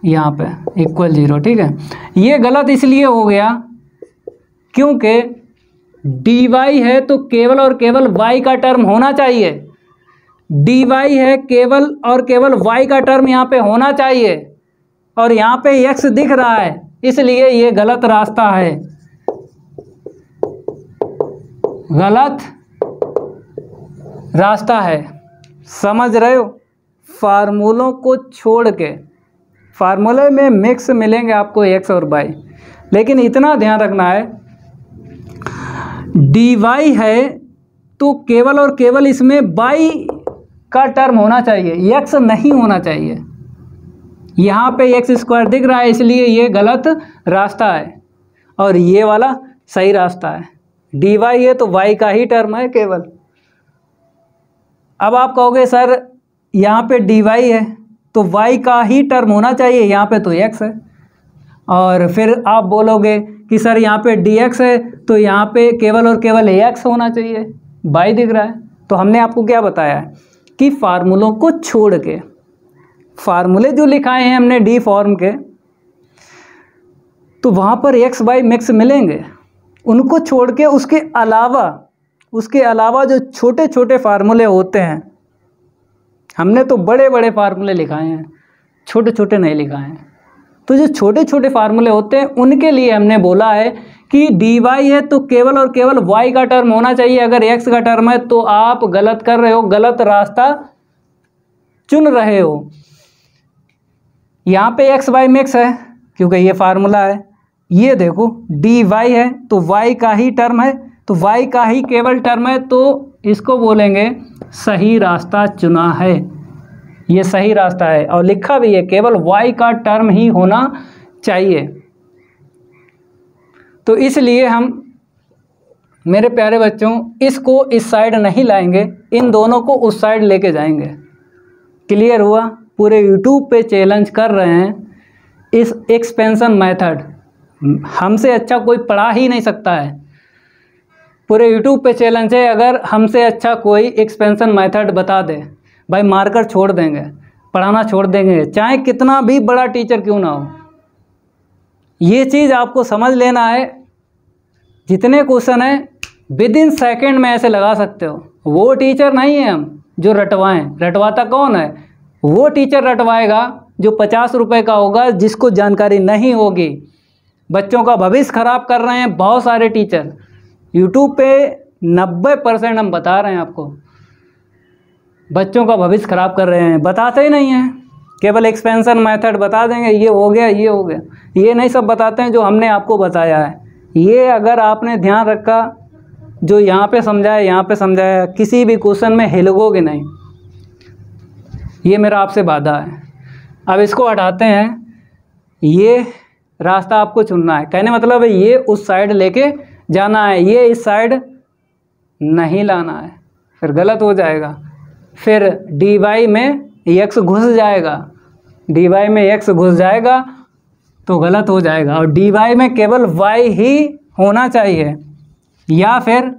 यहाँ पे इक्वल 0। ठीक है, ये गलत इसलिए हो गया क्योंकि डी वाई है तो केवल और केवल वाई का टर्म होना चाहिए, डी वाई है केवल और केवल वाई का टर्म यहाँ पे होना चाहिए, और यहाँ पे एक्स दिख रहा है, इसलिए ये गलत रास्ता है, गलत रास्ता है। समझ रहे हो, फार्मूलों को छोड़ के, फार्मूले में मिक्स मिलेंगे आपको एक्स और वाई, लेकिन इतना ध्यान रखना है डी वाई है तो केवल और केवल इसमें वाई का टर्म होना चाहिए, एक्स नहीं होना चाहिए। यहाँ पे एक्स स्क्वायर दिख रहा है, इसलिए ये गलत रास्ता है और ये वाला सही रास्ता है। डी वाई है तो वाई का ही टर्म है केवल। अब आप कहोगे सर यहाँ पे डी वाई है तो वाई का ही टर्म होना चाहिए, यहाँ पे तो एक्स है, और फिर आप बोलोगे कि सर यहाँ पे डी एक्स है तो यहाँ पे केवल और केवल एक्स होना चाहिए, वाई दिख रहा है। तो हमने आपको क्या बताया है कि फार्मूलों को छोड़ के, फार्मूले जो लिखाए हैं हमने डी फॉर्म के, तो वहाँ पर एक्स वाई मिक्स मिलेंगे, उनको छोड़ के उसके अलावा जो छोटे छोटे फार्मूले होते हैं, हमने तो बड़े बड़े फार्मूले लिखाए हैं, छोटे छोटे नहीं लिखाए हैं। तो जो छोटे छोटे फार्मूले होते हैं उनके लिए हमने बोला है कि डी वाई है तो केवल और केवल वाई का टर्म होना चाहिए, अगर एक्स का टर्म है तो आप गलत कर रहे हो, गलत रास्ता चुन रहे हो। यहाँ पे एक्स वाई मिक्स है क्योंकि ये फार्मूला है, ये देखो डी वाई है तो वाई का ही टर्म है, तो वाई का ही केवल टर्म है, तो इसको बोलेंगे सही रास्ता चुना है, ये सही रास्ता है। और लिखा भी है केवल वाई का टर्म ही होना चाहिए। तो इसलिए हम, मेरे प्यारे बच्चों, इसको इस साइड नहीं लाएंगे, इन दोनों को उस साइड लेके जाएंगे। क्लियर हुआ? पूरे यूट्यूब पे चैलेंज कर रहे हैं इस एक्सपेंशन मेथड, हमसे अच्छा कोई पढ़ा ही नहीं सकता है। पूरे यूट्यूब पे चैलेंज है, अगर हमसे अच्छा कोई एक्सपेंशन मेथड बता दे, भाई मार्कर छोड़ देंगे, पढ़ाना छोड़ देंगे, चाहे कितना भी बड़ा टीचर क्यों ना हो। ये चीज़ आपको समझ लेना है, जितने क्वेश्चन हैं विद इन सेकेंड में ऐसे लगा सकते हो। वो टीचर नहीं है हम जो रटवाएं, रटवाता कौन है? वो टीचर रटवाएगा जो 50 रुपये का होगा, जिसको जानकारी नहीं होगी। बच्चों का भविष्य खराब कर रहे हैं बहुत सारे टीचर, यूट्यूब पे 90% हम बता रहे हैं आपको, बच्चों का भविष्य खराब कर रहे हैं, बताते ही नहीं हैं, केवल एक्सपेंशन मेथड बता देंगे, ये हो गया, ये हो गया, ये नहीं सब बताते हैं जो हमने आपको बताया है। ये अगर आपने ध्यान रखा, जो यहाँ पे समझाया यहाँ पे समझाया, किसी भी क्वेश्चन में हिलगोगे नहीं, ये मेरा आपसे वादा है। अब इसको हटाते हैं, ये रास्ता आपको चुनना है, कहने मतलब है ये उस साइड लेके जाना है, ये इस साइड नहीं लाना है, फिर गलत हो जाएगा। फिर डी वाई में एक्स घुस जाएगा, डी वाई में एक्स घुस जाएगा तो गलत हो जाएगा, और डी वाई में केवल वाई ही होना चाहिए, या फिर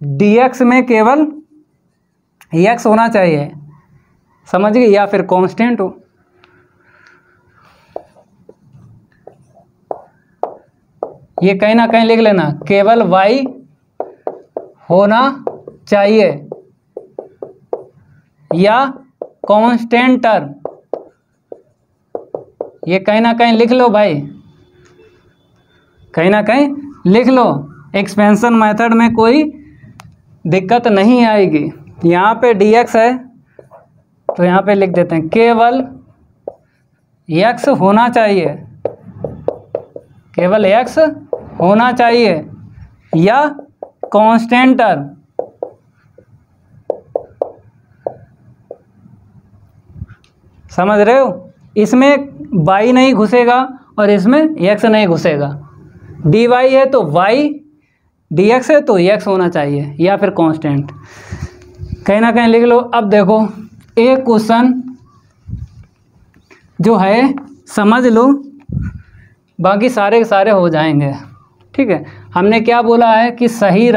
डी एक्स में केवल एक्स होना चाहिए, समझ गए, या फिर कांस्टेंट हो। ये कहीं ना कहीं लिख लेना, केवल वाई होना चाहिए या कांस्टेंट टर्म, ये कहीं ना कहीं लिख लो भाई, कहीं ना कहीं लिख लो। एक्सपेंशन मेथड में कोई दिक्कत नहीं आएगी। यहाँ पे dx है तो यहाँ पे लिख देते हैं केवल x होना चाहिए, केवल x होना चाहिए या कांस्टेंट टर्म। समझ रहे हो, इसमें y नहीं घुसेगा और इसमें x नहीं घुसेगा। dy है तो y, dx है तो x होना चाहिए या फिर कांस्टेंट, कहीं ना कहीं लिख लो। अब देखो एक क्वेश्चन जो है समझ लो, बाकी सारे के सारे हो जाएंगे। ठीक है, हमने क्या बोला है कि सही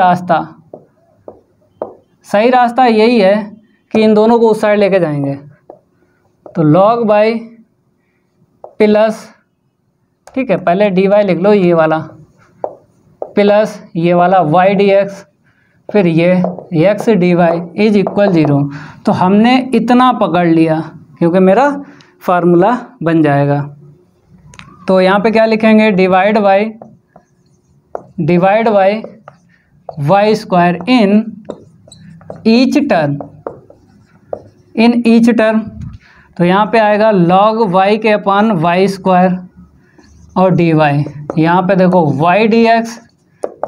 रास्ता यही है कि इन दोनों को उस साइड लेके जाएंगे। तो log बाई प्लस, ठीक है, पहले dy लिख लो ये वाला, प्लस ये वाला y dx, फिर ये x dy इज इक्वल 0। तो हमने इतना पकड़ लिया क्योंकि मेरा फार्मूला बन जाएगा। तो यहाँ पे क्या लिखेंगे, divide by y square in each term. तो यहाँ पे आएगा log y के अपान वाई स्क्वायर और dy। यहाँ पे देखो y dx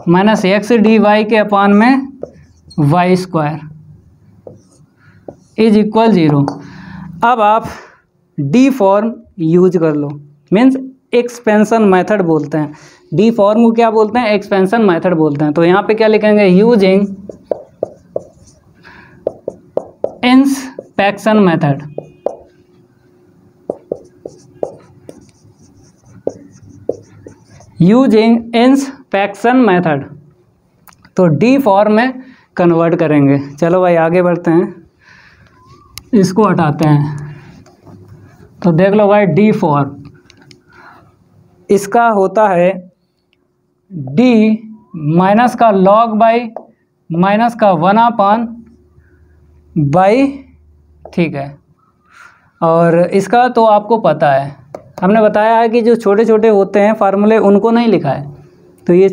minus x dy के अपान में वाई स्क्वायर इज इक्वल 0। अब आप डी फॉर्म यूज कर लो, मीन्स एक्सपेंशन मेथड बोलते हैं। डी फॉर्म को क्या बोलते हैं, एक्सपेंशन मेथड बोलते हैं। तो यहाँ पे क्या लिखेंगे, using inspection method. Using inspection method, तो डी फॉर्म में कन्वर्ट करेंगे। चलो भाई आगे बढ़ते हैं, इसको हटाते हैं। तो देख लो भाई डी फॉर्म, इसका होता है डी माइनस का log बाई माइनस का 1/, ठीक है। और इसका तो आपको पता है, हमने बताया है कि जो छोटे छोटे होते हैं फार्मूले उनको नहीं लिखा है। तो ये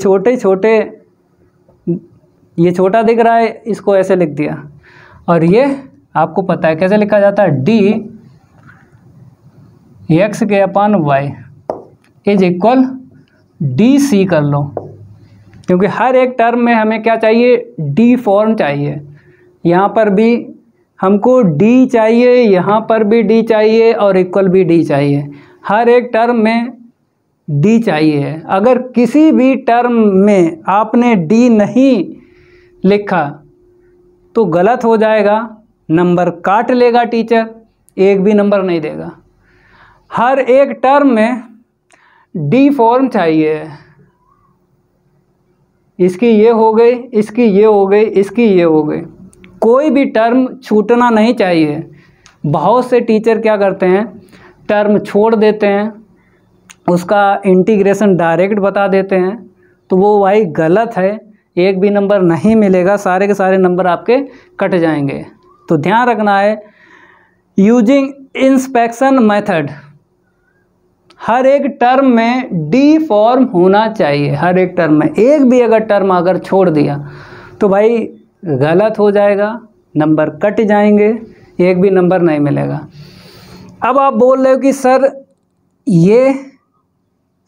ये छोटा दिख रहा है, इसको ऐसे लिख दिया। और ये आपको पता है कैसे लिखा जाता है, डी x के अपान y is equal d c कर लो, क्योंकि हर एक टर्म में हमें क्या चाहिए, डी फॉर्म चाहिए। यहाँ पर भी हमको डी चाहिए, यहाँ पर भी डी चाहिए और इक्वल भी डी चाहिए। हर एक टर्म में डी चाहिए। अगर किसी भी टर्म में आपने डी नहीं लिखा तो गलत हो जाएगा, नंबर काट लेगा टीचर, एक भी नंबर नहीं देगा। हर एक टर्म में डी फॉर्म चाहिए। इसकी ये हो गई, इसकी ये हो गई, इसकी ये हो गई, कोई भी टर्म छूटना नहीं चाहिए। बहुत से टीचर क्या करते हैं, टर्म छोड़ देते हैं, उसका इंटीग्रेशन डायरेक्ट बता देते हैं, तो वो भाई गलत है, एक भी नंबर नहीं मिलेगा, सारे के सारे नंबर आपके कट जाएंगे। तो ध्यान रखना है, यूजिंग इंस्पेक्शन मेथड, हर एक टर्म में डी फॉर्म होना चाहिए। हर एक टर्म में एक भी अगर टर्म अगर छोड़ दिया तो भाई गलत हो जाएगा, नंबर कट जाएंगे, एक भी नंबर नहीं मिलेगा। अब आप बोल रहे हो कि सर ये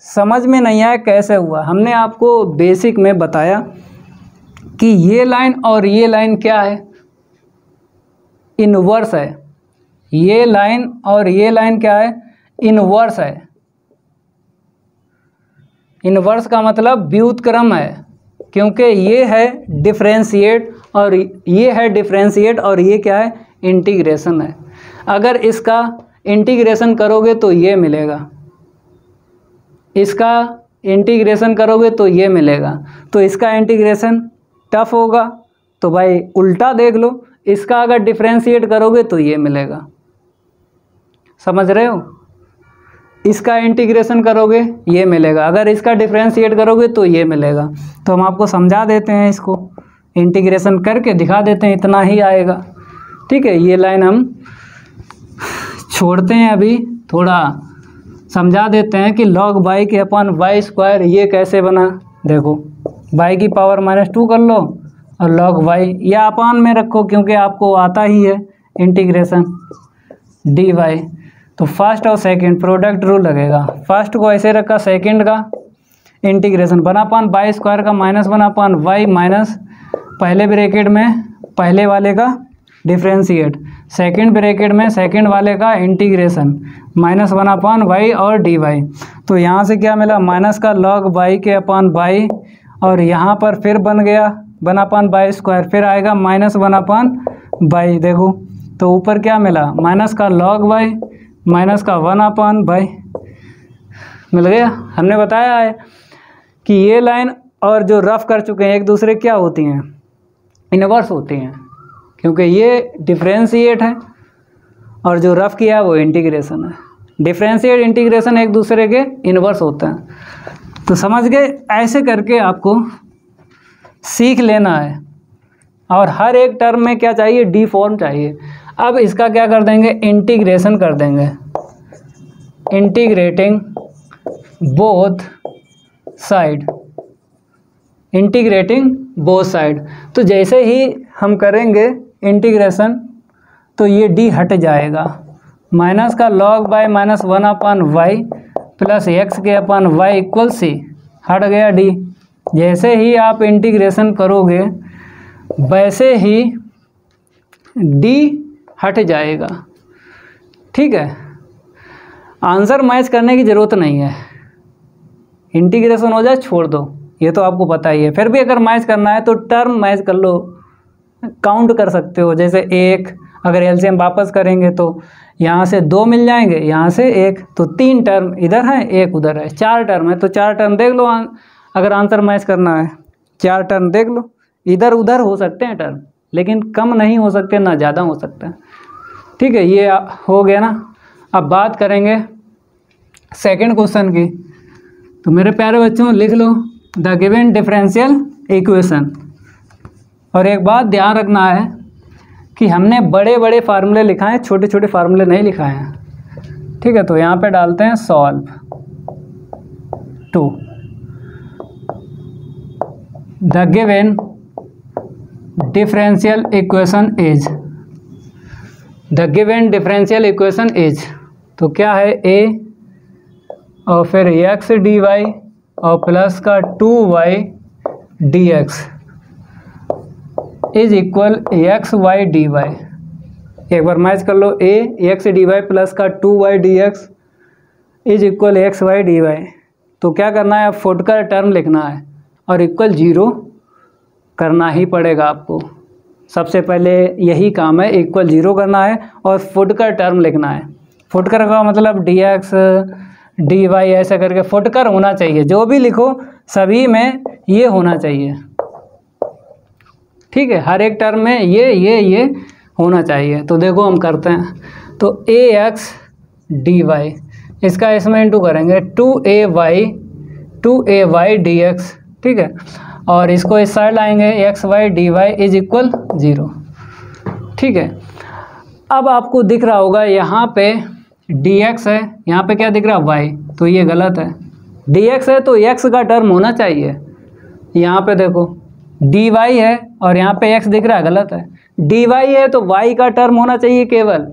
समझ में नहीं आया कैसे हुआ। हमने आपको बेसिक में बताया कि ये लाइन और ये लाइन क्या है, इनवर्स है। ये लाइन और ये लाइन क्या है, इनवर्स है। इनवर्स का मतलब व्युत्क्रम है, क्योंकि ये है डिफरेंशिएट और ये है डिफरेंशिएट और ये क्या है, इंटीग्रेशन है। अगर इसका इंटीग्रेशन करोगे तो ये मिलेगा, इसका इंटीग्रेशन करोगे तो ये मिलेगा। तो इसका इंटीग्रेशन टफ होगा, तो भाई उल्टा देख लो, इसका अगर डिफरेंशिएट करोगे तो ये मिलेगा। समझ रहे हो, इसका इंटीग्रेशन करोगे ये मिलेगा, अगर इसका डिफरेंशिएट करोगे तो ये मिलेगा। तो हम आपको समझा देते हैं, इसको इंटीग्रेशन करके दिखा देते हैं, इतना ही आएगा। ठीक है, ये लाइन हम छोड़ते हैं, अभी थोड़ा समझा देते हैं कि log y के अपान वाई स्क्वायर ये कैसे बना। देखो y की पावर -2 कर लो और log y, या अपान में रखो क्योंकि आपको आता ही है इंटीग्रेशन dy। तो फर्स्ट और सेकंड प्रोडक्ट रूल लगेगा, फर्स्ट को ऐसे रखा, सेकंड का इंटीग्रेशन 1/y² का -1/y माइनस पहले ब्रैकेट में पहले वाले का डिफ्रेंशिएट, सेकंड ब्रैकेट में सेकंड वाले का इंटीग्रेशन -1/y और dy। तो यहाँ से क्या मिला, माइनस का log y के अपान y, और यहाँ पर फिर बन गया 1/y², फिर आएगा -1/y। देखो तो ऊपर क्या मिला, माइनस का log y माइनस का 1/y मिल गया। हमने बताया है कि ये लाइन और जो रफ कर चुके हैं एक दूसरे क्या होती हैं, इनवर्स होती हैं, क्योंकि ये डिफरेंशिएट है और जो रफ किया है वो इंटीग्रेशन है। डिफरेंशिएट इंटीग्रेशन एक दूसरे के इनवर्स होते हैं। तो समझ गए, ऐसे करके आपको सीख लेना है। और हर एक टर्म में क्या चाहिए, डी फॉर्म चाहिए। अब इसका क्या कर देंगे, इंटीग्रेशन कर देंगे, integrating both side, integrating both side. तो जैसे ही हम करेंगे इंटीग्रेशन तो ये डी हट जाएगा, माइनस का log y minus 1/y plus x के अपान वाई इक्वल सी, हट गया डी। जैसे ही आप इंटीग्रेशन करोगे वैसे ही डी हट जाएगा। ठीक है, आंसर मैच करने की ज़रूरत नहीं है, इंटीग्रेशन हो जाए छोड़ दो, ये तो आपको पता ही है। फिर भी अगर मैच करना है तो टर्म मैच कर लो, काउंट कर सकते हो। जैसे एक, अगर एलसीएम वापस करेंगे तो यहाँ से 2 मिल जाएंगे, यहाँ से 1, तो 3 टर्म इधर है 1 उधर है, 4 टर्म है, तो 4 टर्म देख लो। अगर आंसर मैच करना है 4 टर्म देख लो, इधर उधर हो सकते हैं टर्म, लेकिन कम नहीं हो सकते ना ज़्यादा हो सकते हैं। ठीक है, ये हो गया ना। अब बात करेंगे सेकंड क्वेश्चन की। तो मेरे प्यारे बच्चों लिख लो द गिवन डिफरेंशियल इक्वेशन। और एक बात ध्यान रखना है कि हमने बड़े बड़े फार्मूले लिखाए हैं, छोटे छोटे फार्मूले नहीं लिखाए हैं। ठीक है, तो यहाँ पे डालते हैं solve to the given differential equation is, the given differential equation is, तो क्या है a और फिर एक्स डी वाई और प्लस का 2y dx is equal x y d y. एक बार मैच कर लो, a x d y plus का 2y dx is equal x y d y. तो क्या करना है, अब फुटकर टर्म लिखना है और इक्वल 0 करना ही पड़ेगा आपको। सबसे पहले यही काम है, इक्वल 0 करना है और फुटकर टर्म लिखना है। फुटकर का मतलब dx dy ऐसा करके फुटकर होना चाहिए, जो भी लिखो सभी में ये होना चाहिए। ठीक है, हर एक टर्म में ये होना चाहिए। तो देखो हम करते हैं, तो ax dy इसका इसमें इंटू करेंगे 2ay dx। ठीक है, और इसको इस साइड लाएंगे x y d y is equal 0। ठीक है, अब आपको दिख रहा होगा यहाँ पे dx है, यहाँ पे क्या दिख रहा है y, तो ये गलत है। dx है तो x का टर्म होना चाहिए, यहाँ पे देखो dy है और यहाँ पे x दिख रहा है, गलत है। dy है तो y का टर्म होना चाहिए केवल,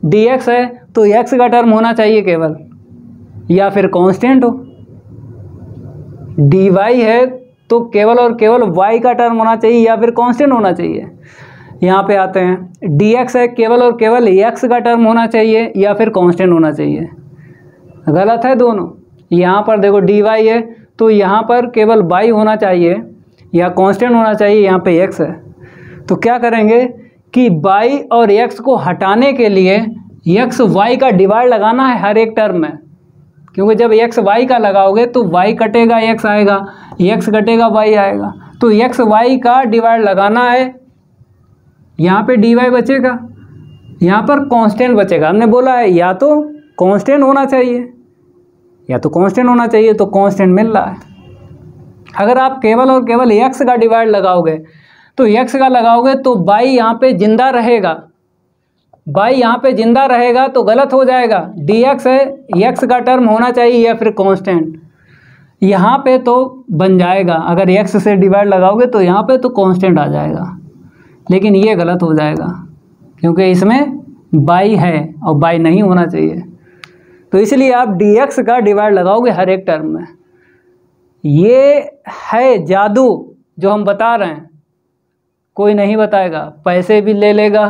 dx है तो x का टर्म होना चाहिए केवल, या फिर कांस्टेंट हो। dy है तो केवल और केवल y का टर्म होना चाहिए या फिर कांस्टेंट होना चाहिए। यहाँ पे आते हैं, dx है केवल और केवल x का टर्म होना चाहिए या फिर कांस्टेंट होना चाहिए, गलत है दोनों। यहाँ पर देखो dy है तो यहाँ पर केवल y होना चाहिए या कांस्टेंट होना चाहिए, यहाँ पे x है। तो क्या करेंगे कि y और x को हटाने के लिए x y का डिवाइड लगाना है हर एक टर्म में, क्योंकि जब x y का लगाओगे तो y कटेगा x आएगा, x कटेगा y आएगा। तो x y का डिवाइड लगाना है, यहाँ पे dy बचेगा, यहाँ पर कांस्टेंट बचेगा। हमने बोला है या तो कांस्टेंट होना चाहिए या तो कांस्टेंट होना चाहिए, तो कांस्टेंट मिल रहा है। अगर आप केवल और केवल x का डिवाइड लगाओगे तो x का लगाओगे तो y यहाँ पे जिंदा रहेगा, y यहाँ पे जिंदा रहेगा तो गलत हो जाएगा। dx है x का टर्म होना चाहिए या फिर कांस्टेंट, यहाँ पे तो बन जाएगा, अगर x से डिवाइड लगाओगे तो यहाँ पे तो कांस्टेंट आ जाएगा, लेकिन ये गलत हो जाएगा क्योंकि इसमें बाई है और बाई नहीं होना चाहिए। तो इसलिए आप dx का डिवाइड लगाओगे हर एक टर्म में। ये है जादू जो हम बता रहे हैं, कोई नहीं बताएगा, पैसे भी ले लेगा,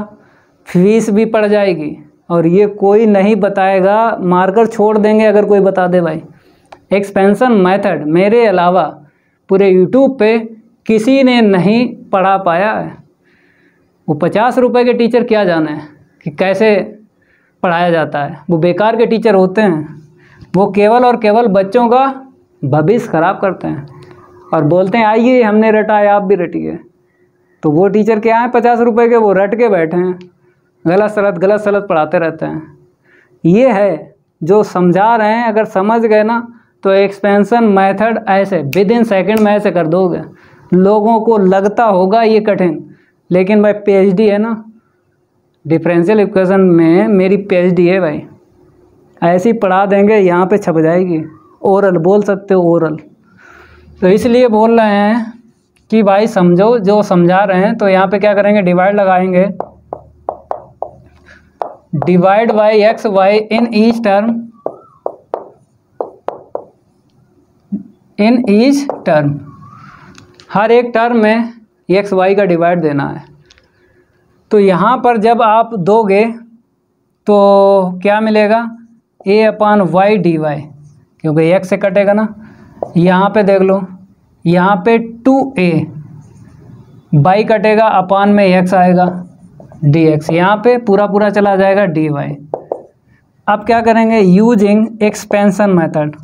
फीस भी पड़ जाएगी, और ये कोई नहीं बताएगा, मारकर छोड़ देंगे अगर कोई बता दे भाई। एक्सपेंशन मेथड मेरे अलावा पूरे यूट्यूब पे किसी ने नहीं पढ़ा पाया है। वो 50 रुपए के टीचर क्या जाने कि कैसे पढ़ाया जाता है, वो बेकार के टीचर होते हैं। वो केवल और केवल बच्चों का भविष्य खराब करते हैं और बोलते हैं आइए हमने रटा है आप भी रटिए। तो वो टीचर क्या हैं 50 रुपए के, वो रट के बैठे हैं, गलत सलत पढ़ाते रहते हैं। ये है जो समझा रहे हैं, अगर समझ गए ना तो एक्सपेंशन मेथड ऐसे विद इन सेकेंड में ऐसे कर दोगे। लोगों को लगता होगा ये कठिन, लेकिन भाई PhD है ना, डिफरेंशियल इक्वेशन में मेरी PhD है भाई। ऐसी पढ़ा देंगे, यहाँ पे छप जाएगी। ओरल बोल सकते हो, ओरल। तो इसलिए बोल रहे हैं कि भाई समझो जो समझा रहे हैं। तो यहाँ पे क्या करेंगे, डिवाइड लगाएंगे, divide by x y in each term, in each term, हर एक टर्म में एक्स वाई का डिवाइड देना है। तो यहाँ पर जब आप दोगे तो क्या मिलेगा, a upon y d y, क्योंकि एक्स से कटेगा ना। यहाँ पे देख लो, यहाँ पे 2a, बाई कटेगा, अपान में x आएगा dx, यहाँ पे पूरा पूरा चला जाएगा dy। अब क्या करेंगे, using expansion method,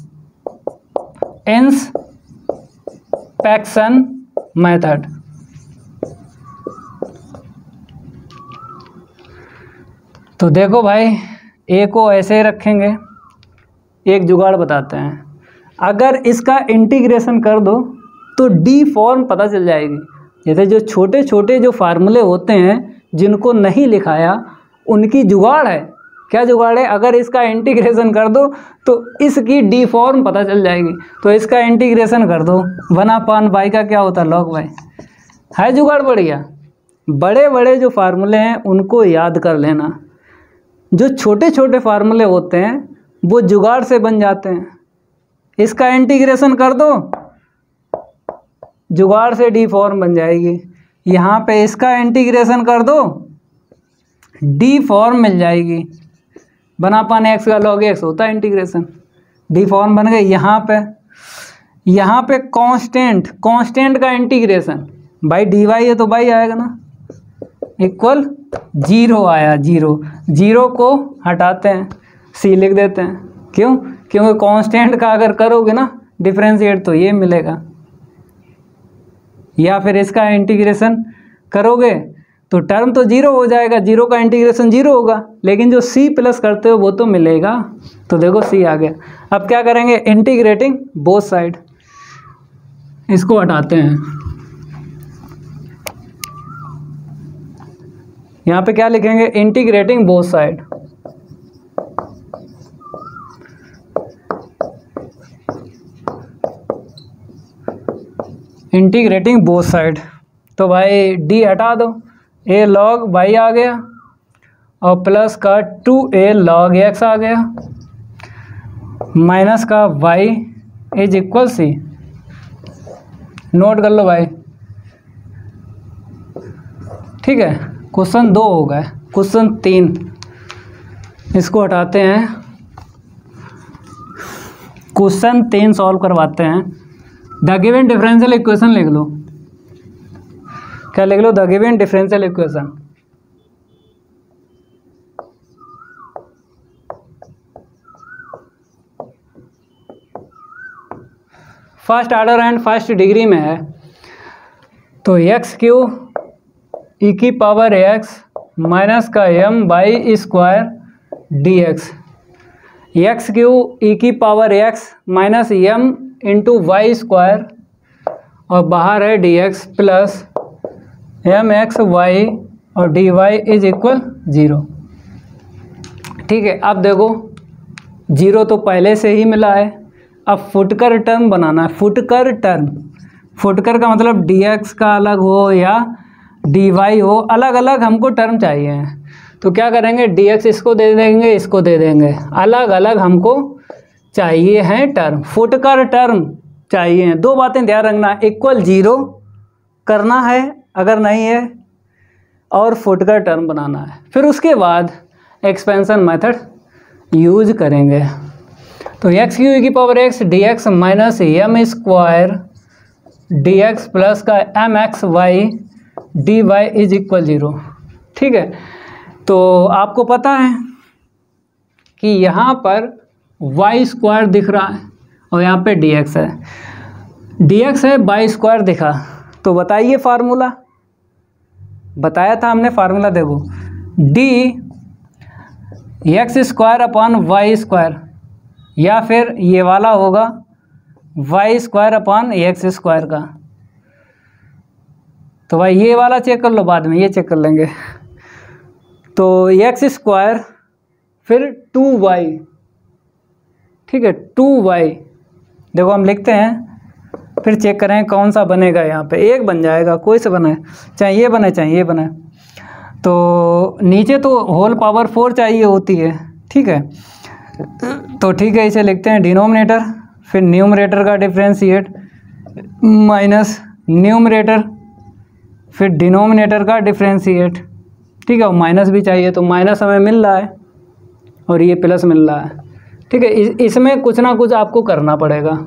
inspection method. तो देखो भाई, a को ऐसे रखेंगे, एक जुगाड़ बताते हैं। अगर इसका इंटीग्रेशन कर दो तो डी फॉर्म पता चल जाएगी। जैसे जो छोटे छोटे जो फार्मूले होते हैं जिनको नहीं लिखाया, उनकी जुगाड़ है। क्या जुगाड़ है, अगर इसका इंटीग्रेशन कर दो तो इसकी डी फॉर्म पता चल जाएगी। तो इसका इंटीग्रेशन कर दो, 1/बाई का क्या होता है, लॉग बाई। है जुगाड़ बढ़िया। बड़े बड़े जो फार्मूले हैं उनको याद कर लेना, जो छोटे छोटे फार्मूले होते हैं वो जुगाड़ से बन जाते हैं। इसका इंटीग्रेशन कर दो, जुगाड़ से डी फॉर्म बन जाएगी। यहाँ पे इसका इंटीग्रेशन कर दो, डी फॉर्म मिल जाएगी। 1/x का log x होता है इंटीग्रेशन, डी फॉर्म बन गई। यहाँ पे कांस्टेंट का इंटीग्रेशन, भाई dy है तो बाई आएगा ना, इक्वल 0 आया। 0 को हटाते हैं, c लिख देते हैं। क्यों, क्योंकि कांस्टेंट का अगर करोगे ना डिफरेंशिएट तो ये मिलेगा। या फिर इसका इंटीग्रेशन करोगे तो टर्म तो 0 हो जाएगा, 0 का इंटीग्रेशन 0 होगा, लेकिन जो c प्लस करते हो वो तो मिलेगा। तो देखो c आ गया। अब क्या करेंगे, इंटीग्रेटिंग बोथ साइड, इसको हटाते हैं। यहाँ पे क्या लिखेंगे, integrating both side. Integrating both side, तो भाई d हटा दो, a log y आ गया और प्लस का 2a log x आ गया, माइनस का y is equal c। Note कर लो भाई, ठीक है। क्वेश्चन 2 हो गए, क्वेश्चन 3 इसको हटाते हैं, क्वेश्चन 3 सॉल्व करवाते हैं। द गिवन डिफरेंशियल इक्वेशन लिख लो। क्या लिख लो, the given differential equation. First order and first degree में है, तो x³ e की पावर x माइनस का m by square dx, x³ e की power x minus m into y square, और बाहर है dx प्लस mxy और dy इज इक्वल 0। ठीक है, अब देखो 0 तो पहले से ही मिला है, अब फुटकर टर्म बनाना है। फुटकर टर्म, फुटकर का मतलब dx का अलग हो या dy हो, अलग अलग हमको टर्म चाहिए। तो क्या करेंगे, dx इसको दे देंगे, इसको दे देंगे, अलग अलग हमको चाहिए हैं टर्म, फुटकर टर्म चाहिए हैं। दो बातें ध्यान रखना, इक्वल 0 करना है अगर नहीं है, और फुटकर टर्म बनाना है। फिर उसके बाद एक्सपेंशन मेथड यूज करेंगे। तो एक्स क्यू की power x d x minus m square d x plus का m x y d y is equal 0। ठीक है, तो आपको पता है कि यहाँ पर वाई स्क्वायर दिख रहा है और यहाँ पे डी एक्स है, डी एक्स है, वाई स्क्वायर दिखा। तो बताइए फार्मूला, बताया था हमने फार्मूला, देखो d x square upon y square, या फिर ये वाला होगा y square upon x square का। तो भाई ये वाला चेक कर लो, बाद में ये चेक कर लेंगे। तो एक्स स्क्वायर फिर 2y, ठीक है 2y, देखो हम लिखते हैं, फिर चेक करें कौन सा बनेगा। यहाँ पे एक बन जाएगा, कोई सा बने, चाहे ये बने चाहे ये बने। तो नीचे तो होल पावर 4 चाहिए होती है, ठीक है। तो ठीक है, इसे लिखते हैं डिनोमिनेटर, फिर न्यूमरेटर का डिफ्रेंशिएट माइनस न्यूमरेटर, फिर डिनोमिनेटर का डिफ्रेंशिएट, ठीक है। और माइनस भी चाहिए, तो माइनस हमें मिल रहा है और ये प्लस मिल रहा है, ठीक है। इसमें कुछ ना कुछ आपको करना पड़ेगा।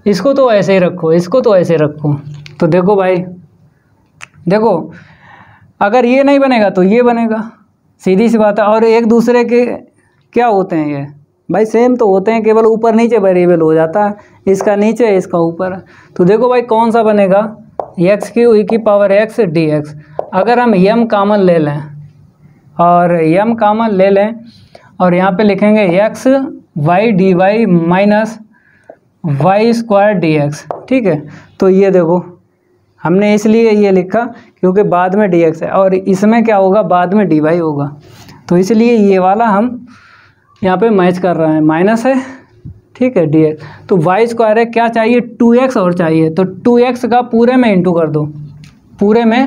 इसको तो ऐसे ही रखो, इसको तो ऐसे रखो। तो देखो भाई, देखो अगर ये नहीं बनेगा तो ये बनेगा, सीधी सी बात है। और एक दूसरे के क्या होते हैं ये भाई, सेम तो होते हैं, केवल ऊपर नीचे वेरिएबल हो जाता है, इसका नीचे इसका ऊपर। तो देखो भाई कौन सा बनेगा, एक्स क्यू ई की पावर एक्स डी एक्स। अगर हम यम कामन ले लें और यम कामन ले लें और यहाँ पे लिखेंगे x y d y minus y square d x, ठीक है। तो ये देखो हमने इसलिए ये लिखा क्योंकि बाद में डी एक्स है और इसमें क्या होगा, बाद में डी वाई होगा, तो इसलिए ये वाला हम यहाँ पे मैच कर रहे हैं, माइनस है, ठीक है डी एक्स। तो वाई स्क्वायर है, क्या चाहिए 2x और चाहिए, तो 2x का पूरे में इंटू कर दो, पूरे में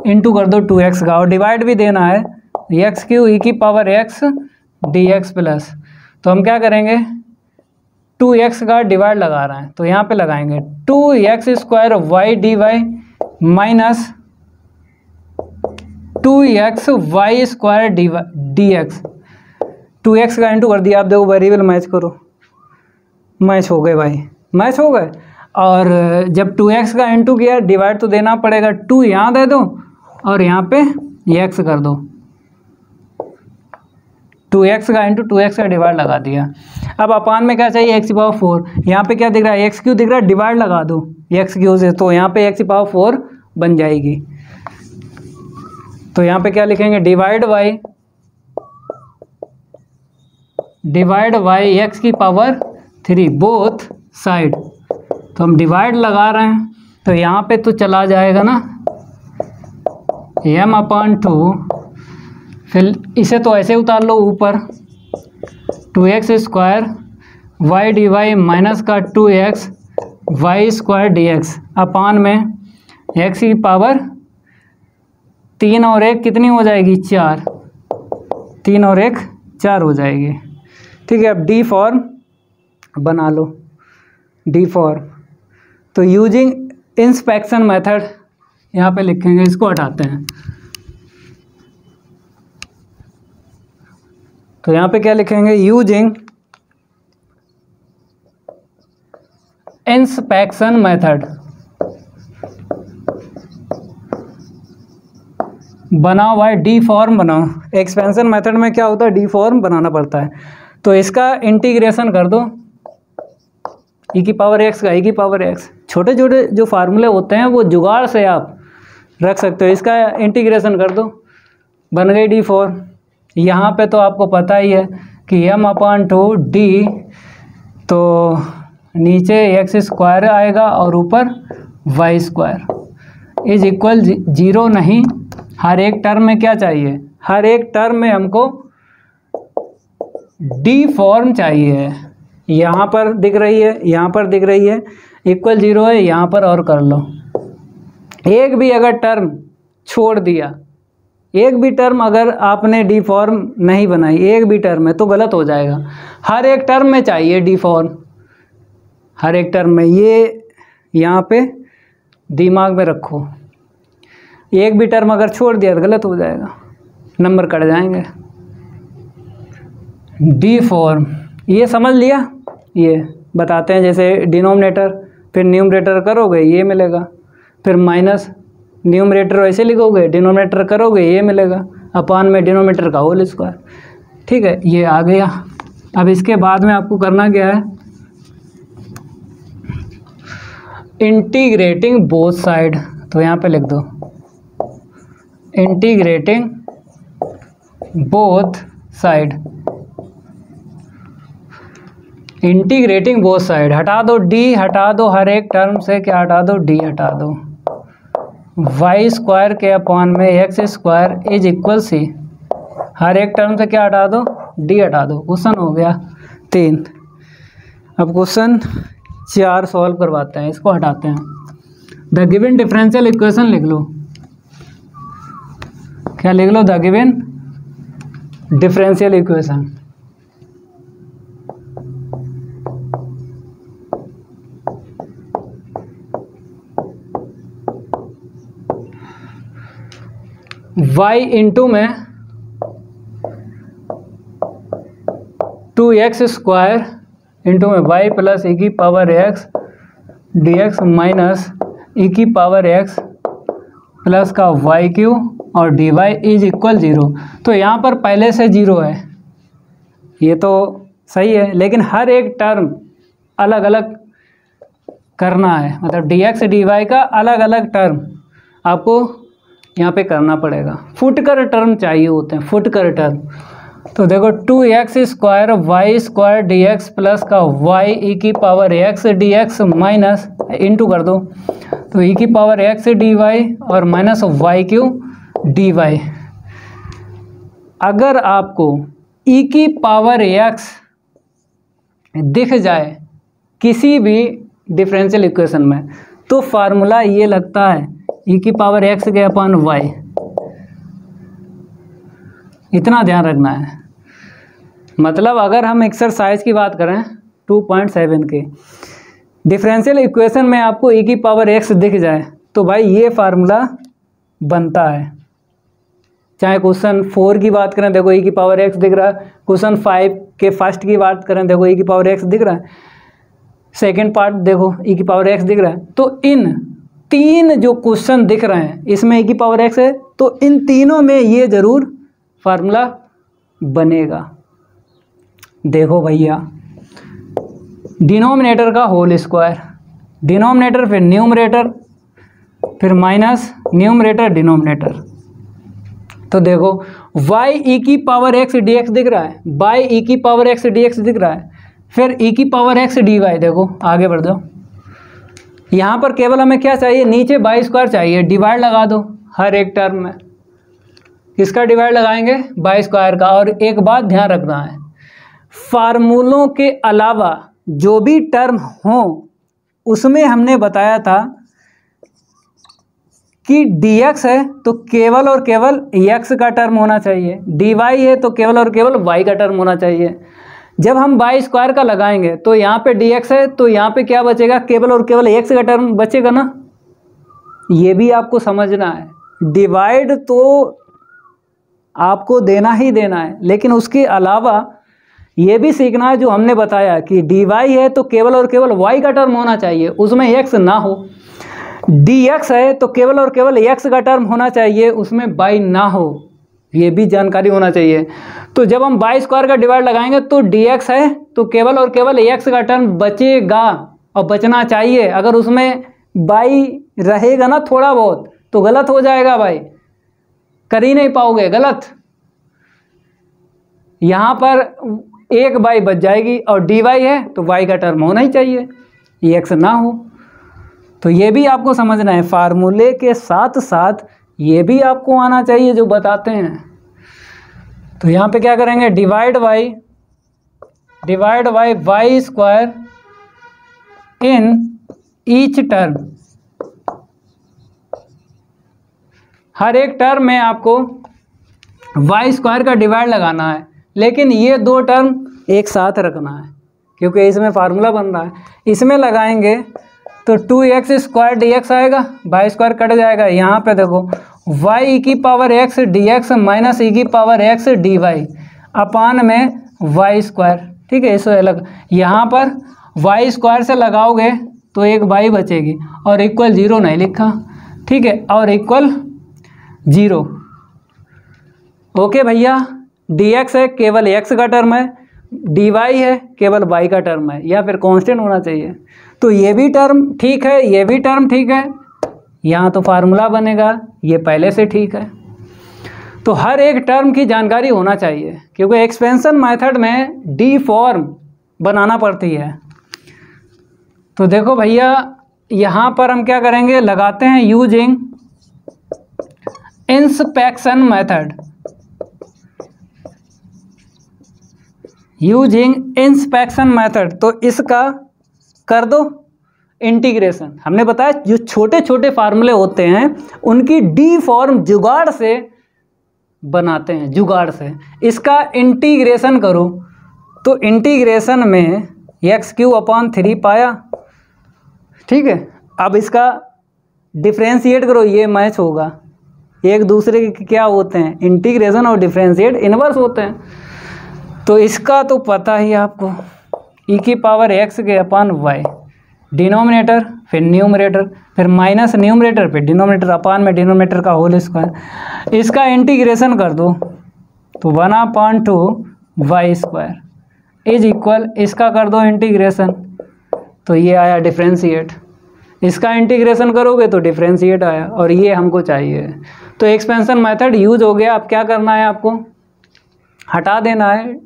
इंटू कर दो 2x का, और डिवाइड भी देना है एक्स क्यू ई की power x d x plus. तो हम क्या करेंगे, 2x का डिवाइड लगा रहे हैं तो यहाँ पे लगाएंगे 2x square y d y minus 2x y square d x. 2x का इंटू कर दिया, आप देखो वेरिएबल मैच करो, मैच हो गए भाई, मैच हो गए। और जब 2x का इंटू किया, डिवाइड तो देना पड़ेगा, 2 यहाँ दे दो और यहाँ पे x कर दो, 2x का इंटू 2x का डिवाइड लगा दिया। अब अपान में क्या चाहिए, x की पावर 4, यहाँ पे क्या दिख रहा है x क्यू दिख रहा है, डिवाइड लगा दो x क्यू से, तो यहाँ पे x की पावर 4 बन जाएगी। तो यहाँ पे क्या लिखेंगे, डिवाइड बाई x की पावर 3 बोथ साइड। तो हम डिवाइड लगा रहे हैं तो यहाँ पे तो चला जाएगा ना m/2, फिर इसे तो ऐसे उतार लो ऊपर, 2x square y d y minus का 2x y square d x upon में x की पावर 3 और 1 कितनी हो जाएगी, 4, 3 और 1 4 हो जाएगी, ठीक है। अब डी फॉर्म बना लो, डी फॉर्म। तो यूजिंग इंस्पेक्शन मेथड यहाँ पे लिखेंगे, इसको हटाते हैं। तो यहाँ पे क्या लिखेंगे, यूजिंग इंस्पेक्शन मेथड बनाओ भाई, डी फॉर्म बनाओ। एक्सपेंशन मेथड में क्या होता है, डी फॉर्म बनाना पड़ता है। तो इसका इंटीग्रेशन कर दो, ई की पावर एक्स का ई की पावर एक्स, छोटे छोटे जो फार्मूले होते हैं वो जुगाड़ से आप रख सकते हो। इसका इंटीग्रेशन कर दो, बन गई डी फॉर्म। यहाँ पे तो आपको पता ही है कि m/2 डी, तो नीचे एक्स स्क्वायर आएगा और ऊपर वाई स्क्वायर इज इक्वल 0 नहीं, हर एक टर्म में क्या चाहिए, हर एक टर्म में हमको डी फॉर्म चाहिए, यहाँ पर दिख रही है, यहाँ पर दिख रही है, इक्वल 0 है, यहाँ पर और कर लो। एक भी अगर टर्म छोड़ दिया, एक भी टर्म अगर आपने डी फॉर्म नहीं बनाई, एक भी टर्म है तो गलत हो जाएगा। हर एक टर्म में चाहिए डी फॉर्म, हर एक टर्म में। ये यहाँ पे दिमाग में रखो, एक भी टर्म अगर छोड़ दिया तो गलत हो जाएगा, नंबर कट जाएंगे। डी फॉर्म ये समझ लिया, ये बताते हैं। जैसे डिनोमिनेटर फिर न्यूमरेटर करोगे ये मिलेगा, फिर माइनस न्यूमरेटर वैसे लिखोगे, डिनोमिनेटर करोगे ये मिलेगा, अपान में डिनोमिनेटर का होल स्क्वायर। ठीक है, ये आ गया। अब इसके बाद में आपको करना क्या है, इंटीग्रेटिंग बोथ साइड। तो यहाँ पे लिख दो integrating both side. Integrating both side, हटा दो डी, हटा दो हर एक टर्म से, क्या हटा दो, डी हटा दो। वाई स्क्वायर के अपॉन में x square is equal c, हर एक टर्म से क्या हटा दो, डी हटा दो। क्वेश्चन हो गया 3। अब क्वेश्चन 4 सॉल्व करवाते हैं, इसको हटाते हैं। द गिवन डिफरेंशियल इक्वेशन लिख लो, क्या लिख लो, the given differential equation. y into में 2x स्क्वायर इंटू में y प्लस e की power x dx minus e की पावर x प्लस का वाई क्यू और dy इज इक्वल 0। तो यहाँ पर पहले से 0 है, ये तो सही है, लेकिन हर एक टर्म अलग अलग करना है, मतलब dx dy का अलग अलग टर्म आपको यहाँ पे करना पड़ेगा। फुटकर टर्म चाहिए होते हैं, फुटकर टर्म। तो देखो 2x square y square d x plus का वाई ई की power x d x minus into कर दो, तो ई की पावर एक्स डी वाई और minus y q d y. अगर आपको ई की पावर एक्स दिख जाए किसी भी डिफरेंशियल इक्वेशन में, तो फार्मूला ये लगता है ई की पावर एक्स के अपॉन वाई। इतना ध्यान रखना है। मतलब अगर हम एक्सरसाइज की बात करें 2.7 के डिफरेंशियल इक्वेशन में आपको ई की पावर एक्स दिख जाए, तो भाई ये फार्मूला बनता है। चाहे क्वेश्चन 4 की बात करें, देखो ई की पावर एक्स दिख रहा है, क्वेश्चन 5 के फर्स्ट की बात करें, देखो ई की पावर एक्स दिख रहा है, सेकेंड पार्ट देखो ई की पावर एक्स दिख रहा है। तो इन 3 जो क्वेश्चन दिख रहे हैं इसमें ई की पावर एक्स है, तो इन तीनों में ये जरूर फार्मूला बनेगा। देखो भैया, डिनोमिनेटर का होल स्क्वायर, डिनोमिनेटर फिर न्यूमरेटर फिर माइनस न्यूमरेटर डिनोमिनेटर। तो देखो y ई की पावर एक्स डी एक्स दिख रहा है, y ई की पावर एक्स डी एक्स दिख रहा है, फिर ई की पावर एक्स डी वाई। देखो आगे बढ़ जाओ, यहाँ पर केवल हमें क्या चाहिए, नीचे वाई स्क्वायर चाहिए, डिवाइड लगा दो हर एक टर्म में। किसका डिवाइड लगाएंगे, वाई स्क्वायर का। और एक बात ध्यान रखना है, फार्मूलों के अलावा जो भी टर्म हो उसमें हमने बताया था कि dx है तो केवल और केवल x का टर्म होना चाहिए, dy है तो केवल और केवल y का टर्म होना चाहिए। जब हम वाई स्क्वायर का लगाएंगे तो यहाँ पे dx है तो यहाँ पे क्या बचेगा, केवल और केवल x का टर्म बचेगा ना। ये भी आपको समझना है। डिवाइड तो आपको देना ही देना है, लेकिन उसके अलावा ये भी सीखना है जो हमने बताया कि dy है तो केवल और केवल y का टर्म होना चाहिए, उसमें x ना हो। dx है तो केवल और केवल x का टर्म होना चाहिए, उसमें y ना हो। ये भी जानकारी होना चाहिए। तो जब हम वाई स्क्वायर का डिवाइड लगाएंगे तो dx है तो केवल और केवल x का टर्म बचेगा और बचना चाहिए। अगर उसमें y रहेगा ना थोड़ा बहुत तो गलत हो जाएगा भाई, कर ही नहीं पाओगे, गलत। यहाँ पर एक y बच जाएगी और dy है तो y का टर्म होना ही चाहिए, ये x ना हो। तो ये भी आपको समझना है, फार्मूले के साथ साथ ये भी आपको आना चाहिए जो बताते हैं। तो यहाँ पे क्या करेंगे, divide divide by y square in each term. हर एक टर्म में आपको वाई स्क्वायर का डिवाइड लगाना है, लेकिन ये दो टर्म एक साथ रखना है क्योंकि इसमें फार्मूला बन रहा है। इसमें लगाएंगे तो 2x स्क्वायर डी एक्स आएगा, वाई स्क्वायर कट जाएगा। यहाँ पे देखो y ई की power x dx minus e की पावर x dy अपान में वाई स्क्वायर। ठीक है, इसे अलग यहाँ पर वाई स्क्वायर से लगाओगे तो एक y बचेगी और इक्वल 0 नहीं लिखा। ठीक है, और इक्वल 0। ओके भैया, dx है केवल x का टर्म है, dy है केवल y का टर्म है, या फिर कांस्टेंट होना चाहिए। तो ये भी टर्म ठीक है, ये भी टर्म ठीक है, यहाँ तो फार्मूला बनेगा, ये पहले से ठीक है। तो हर एक टर्म की जानकारी होना चाहिए क्योंकि एक्सपेंशन मेथड में डी फॉर्म बनाना पड़ती है। तो देखो भैया, यहाँ पर हम क्या करेंगे, लगाते हैं using inspection method. Using inspection method, तो इसका कर दो इंटीग्रेशन। हमने बताया जो छोटे छोटे फार्मूले होते हैं उनकी डी फॉर्म जुगाड़ से बनाते हैं, जुगाड़ से। इसका इंटीग्रेशन करो तो इंटीग्रेशन में x³ पाया। ठीक है, अब इसका डिफ्रेंशिएट करो, ये मैच होगा। एक दूसरे के क्या होते हैं, इंटीग्रेशन और डिफ्रेंशिएट इन्वर्स होते हैं। तो इसका तो पता ही आपको, ई की पावर x के अपान y, डिनोमिनेटर फिर न्यूमरेटर फिर माइनस न्यूमरेटर फिर डिनोमिनेटर अपान में डिनोमिनेटर का होल स्क्वायर। इसका इंटीग्रेशन कर दो तो 1/2 वाई स्क्वायर इज इक्वल, इसका कर दो इंटीग्रेशन तो ये आया डिफ्रेंशिएट। इसका इंटीग्रेशन करोगे तो डिफ्रेंशिएट आया और ये हमको चाहिए। तो एक्सपेंशन मेथड यूज हो गया। अब क्या करना है, आपको हटा देना है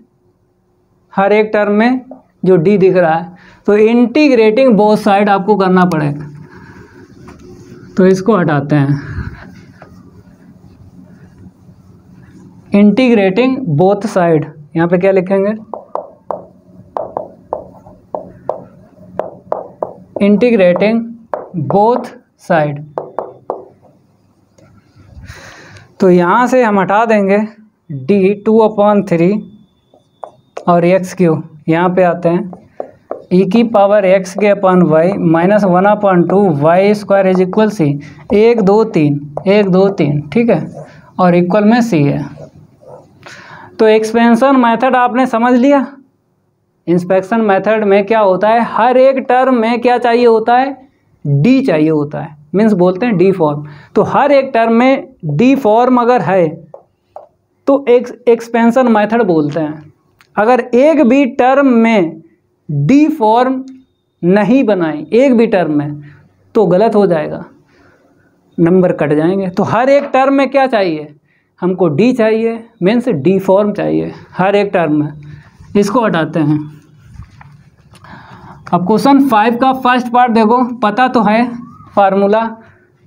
हर एक टर्म में जो डी दिख रहा है। तो इंटीग्रेटिंग बोथ साइड आपको करना पड़ेगा। तो इसको हटाते हैं, इंटीग्रेटिंग बोथ साइड। यहाँ पे क्या लिखेंगे, इंटीग्रेटिंग बोथ साइड। तो यहाँ से हम हटा देंगे d 2/3 और x³ यहाँ पे आते हैं ई की पावर x के अपान y minus 1/2 y square is equal c. 1 2 3 1 2 3, ठीक है, और इक्वल में c है। तो एक्सपेंशन मेथड आपने समझ लिया। इंस्पेक्शन मेथड में क्या होता है, हर एक टर्म में क्या चाहिए होता है, डी चाहिए होता है, मीन्स बोलते हैं डी फॉर्म। तो हर एक टर्म में डी फॉर्म अगर है तो एक्सपेंशन मेथड बोलते हैं। अगर एक भी टर्म में डी फॉर्म नहीं बनाई, एक भी टर्म में, तो गलत हो जाएगा, नंबर कट जाएंगे। तो हर एक टर्म में क्या चाहिए, हमको डी चाहिए, मीन्स डी फॉर्म चाहिए हर एक टर्म में। इसको हटाते हैं। अब क्वेश्चन 5 का फर्स्ट पार्ट देखो, पता तो है फार्मूला,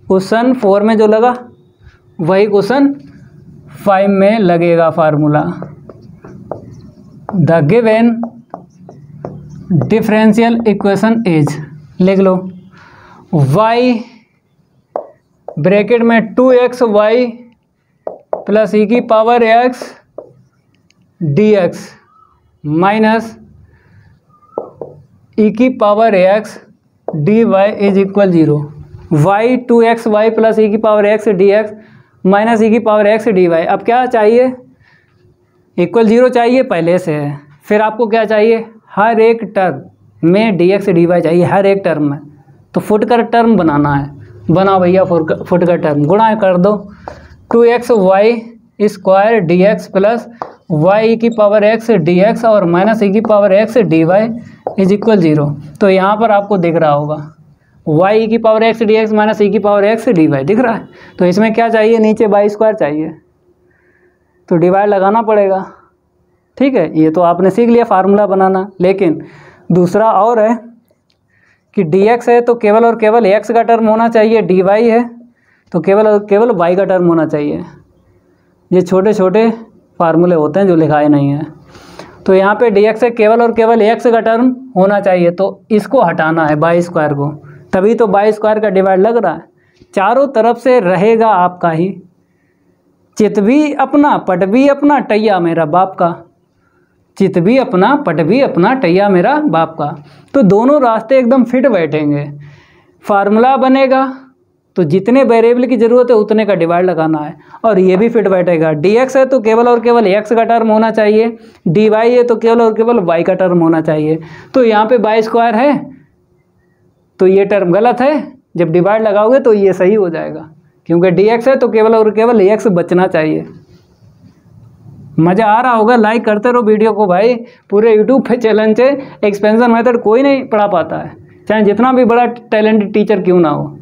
क्वेश्चन 4 में जो लगा वही क्वेश्चन 5 में लगेगा formula. The given differential equation is, लिख लो, y ब्रैकेट में 2xy प्लस ई की power x dx minus e की power x dy is equal 0। y 2xy plus e की power x dx minus e की power x dy। अब क्या चाहिए, इक्वल 0 चाहिए, पहले से है। फिर आपको क्या चाहिए, हर एक टर्म में dx dy चाहिए, हर एक टर्म में। तो फुट का टर्म बनाना है, बनाओ भैया फुट का टर्म, गुणा कर दो 2xy square dx plus y की पावर x dx और माइनस ई की power x dy is equal 0। तो यहाँ पर आपको दिख रहा होगा y की power x dx minus e की पावर x dy दिख रहा है। तो इसमें क्या चाहिए, नीचे y स्क्वायर चाहिए, तो डिवाइड लगाना पड़ेगा। ठीक है, ये तो आपने सीख लिया फार्मूला बनाना। लेकिन दूसरा और है कि dx है तो केवल और केवल x का टर्म होना चाहिए, dy है तो केवल और केवल y का टर्म होना चाहिए। ये छोटे छोटे फार्मूले होते हैं जो लिखाए नहीं हैं। तो यहाँ पे डी एक्स है केवल और केवल एक्स का टर्म होना चाहिए, तो इसको हटाना है बाई स्क्वायर को, तभी तो बाई स्क्वायर का डिवाइड लग रहा है। चारों तरफ से रहेगा आपका ही, चित भी अपना पट भी अपना, टैया मेरा बाप का। चित भी अपना पट भी अपना, टैया मेरा बाप का। तो दोनों रास्ते एकदम फिट बैठेंगे। फार्मूला बनेगा तो जितने वेरिएबल की ज़रूरत है उतने का डिवाइड लगाना है, और ये भी फिट बैठेगा। डी एक्स है तो केवल और केवल एक्स का टर्म होना चाहिए, डी वाई है तो केवल और केवल वाई का टर्म होना चाहिए। तो यहाँ पे बाई स्क्वायर है तो ये टर्म गलत है, जब डिवाइड लगाओगे तो ये सही हो जाएगा, क्योंकि डी एक्स है तो केवल और केवल एक्स बचना चाहिए। मज़ा आ रहा होगा, लाइक करते रहो वीडियो को भाई। पूरे यूट्यूब पे चैलेंज है, एक्सपेंशन मेथड कोई नहीं पढ़ा पाता है, चाहे जितना भी बड़ा टैलेंटेड टीचर क्यों ना हो।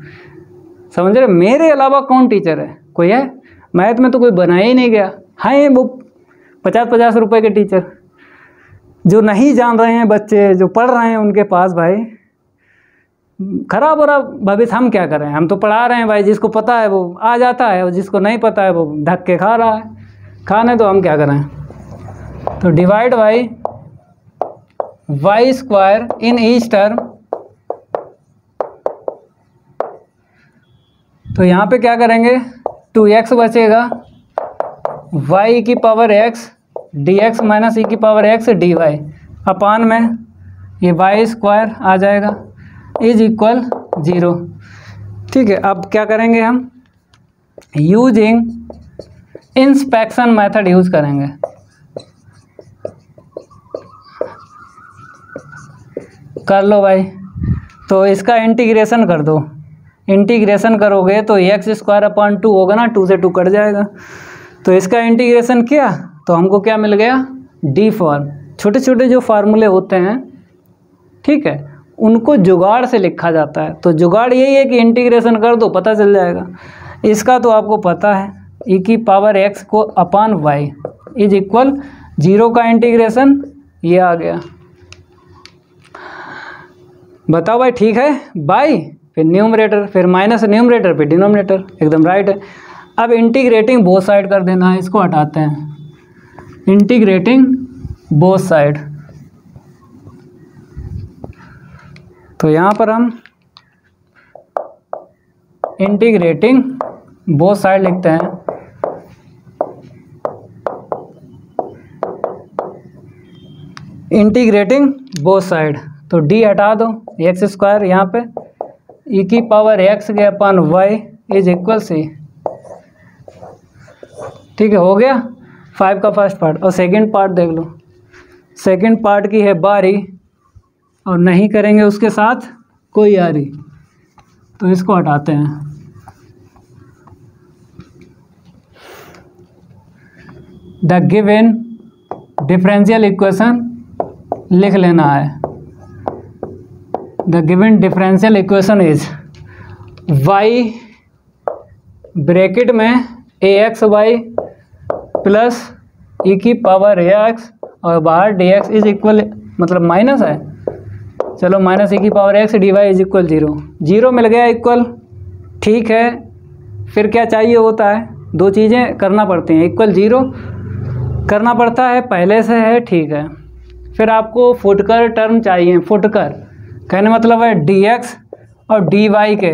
समझ रहे, मेरे अलावा कौन टीचर है, कोई है? मैथ में तो कोई बनाया ही नहीं गया। हैं वो 50-50 रुपए के टीचर जो नहीं जान रहे हैं बच्चे, जो पढ़ रहे हैं उनके पास भाई खराब हो रहा भविष्य। हम क्या करें, हम तो पढ़ा रहे हैं भाई, जिसको पता है वो आ जाता है और जिसको नहीं पता है वो धक्के खा रहा है। खाने तो हम क्या करें। तो divide by y square in each term, तो यहाँ पे क्या करेंगे, 2x बचेगा, y की power x dx minus e की पावर x dy अपान में ये वाई स्क्वायर आ जाएगा इज इक्वल 0। ठीक है, अब क्या करेंगे हम, यूजिंग इंस्पेक्शन मेथड यूज करेंगे। कर लो भाई, तो इसका इंटीग्रेशन कर दो। इंटीग्रेशन करोगे तो एक्स स्क्वायर अपॉन 2 होगा ना, 2 से 2 कट जाएगा। तो इसका इंटीग्रेशन किया तो हमको क्या मिल गया, डी फॉर्म। छोटे छोटे जो फार्मूले होते हैं, ठीक है, उनको जुगाड़ से लिखा जाता है। तो जुगाड़ यही है कि इंटीग्रेशन कर दो, पता चल जाएगा। इसका तो आपको पता है, ई की पावर एक्स को अपान वाई इज इक्वल 0 का इंटीग्रेशन ये आ गया। बताओ भाई ठीक है, बाई फिर न्यूमरेटर, फिर माइनस न्यूमरेटर, फिर डिनोमिनेटर, एकदम राइट है। अब इंटीग्रेटिंग बोथ साइड कर देना है, इसको हटाते हैं। इंटीग्रेटिंग बोथ साइड, तो यहाँ पर हम इंटीग्रेटिंग बोथ साइड लिखते हैं। इंटीग्रेटिंग बोथ साइड, तो डी हटा दो, एक्स स्क्वायर यहाँ पे ई की पावर एक्स के अपन वाई इज इक्वल सी। ठीक है, हो गया 5 का फर्स्ट पार्ट। और सेकंड पार्ट देख लो, सेकंड पार्ट की है बारी, और नहीं करेंगे उसके साथ कोई यारी, तो इसको हटाते हैं। द गिवन डिफरेंशियल इक्वेशन लिख लेना है। The given differential equation is y bracket में ax/y प्लस e की पावर ax और बाहर dx इज इक्वल, मतलब माइनस है, चलो माइनस e की power x dy is equal 0। 0 मिल गया इक्वल, ठीक है। फिर क्या चाहिए होता है, दो चीज़ें करना पड़ती हैं, इक्वल 0 करना पड़ता है, पहले से है, ठीक है। फिर आपको फुटकर टर्म चाहिए। फुटकर कहने मतलब है dx और dy के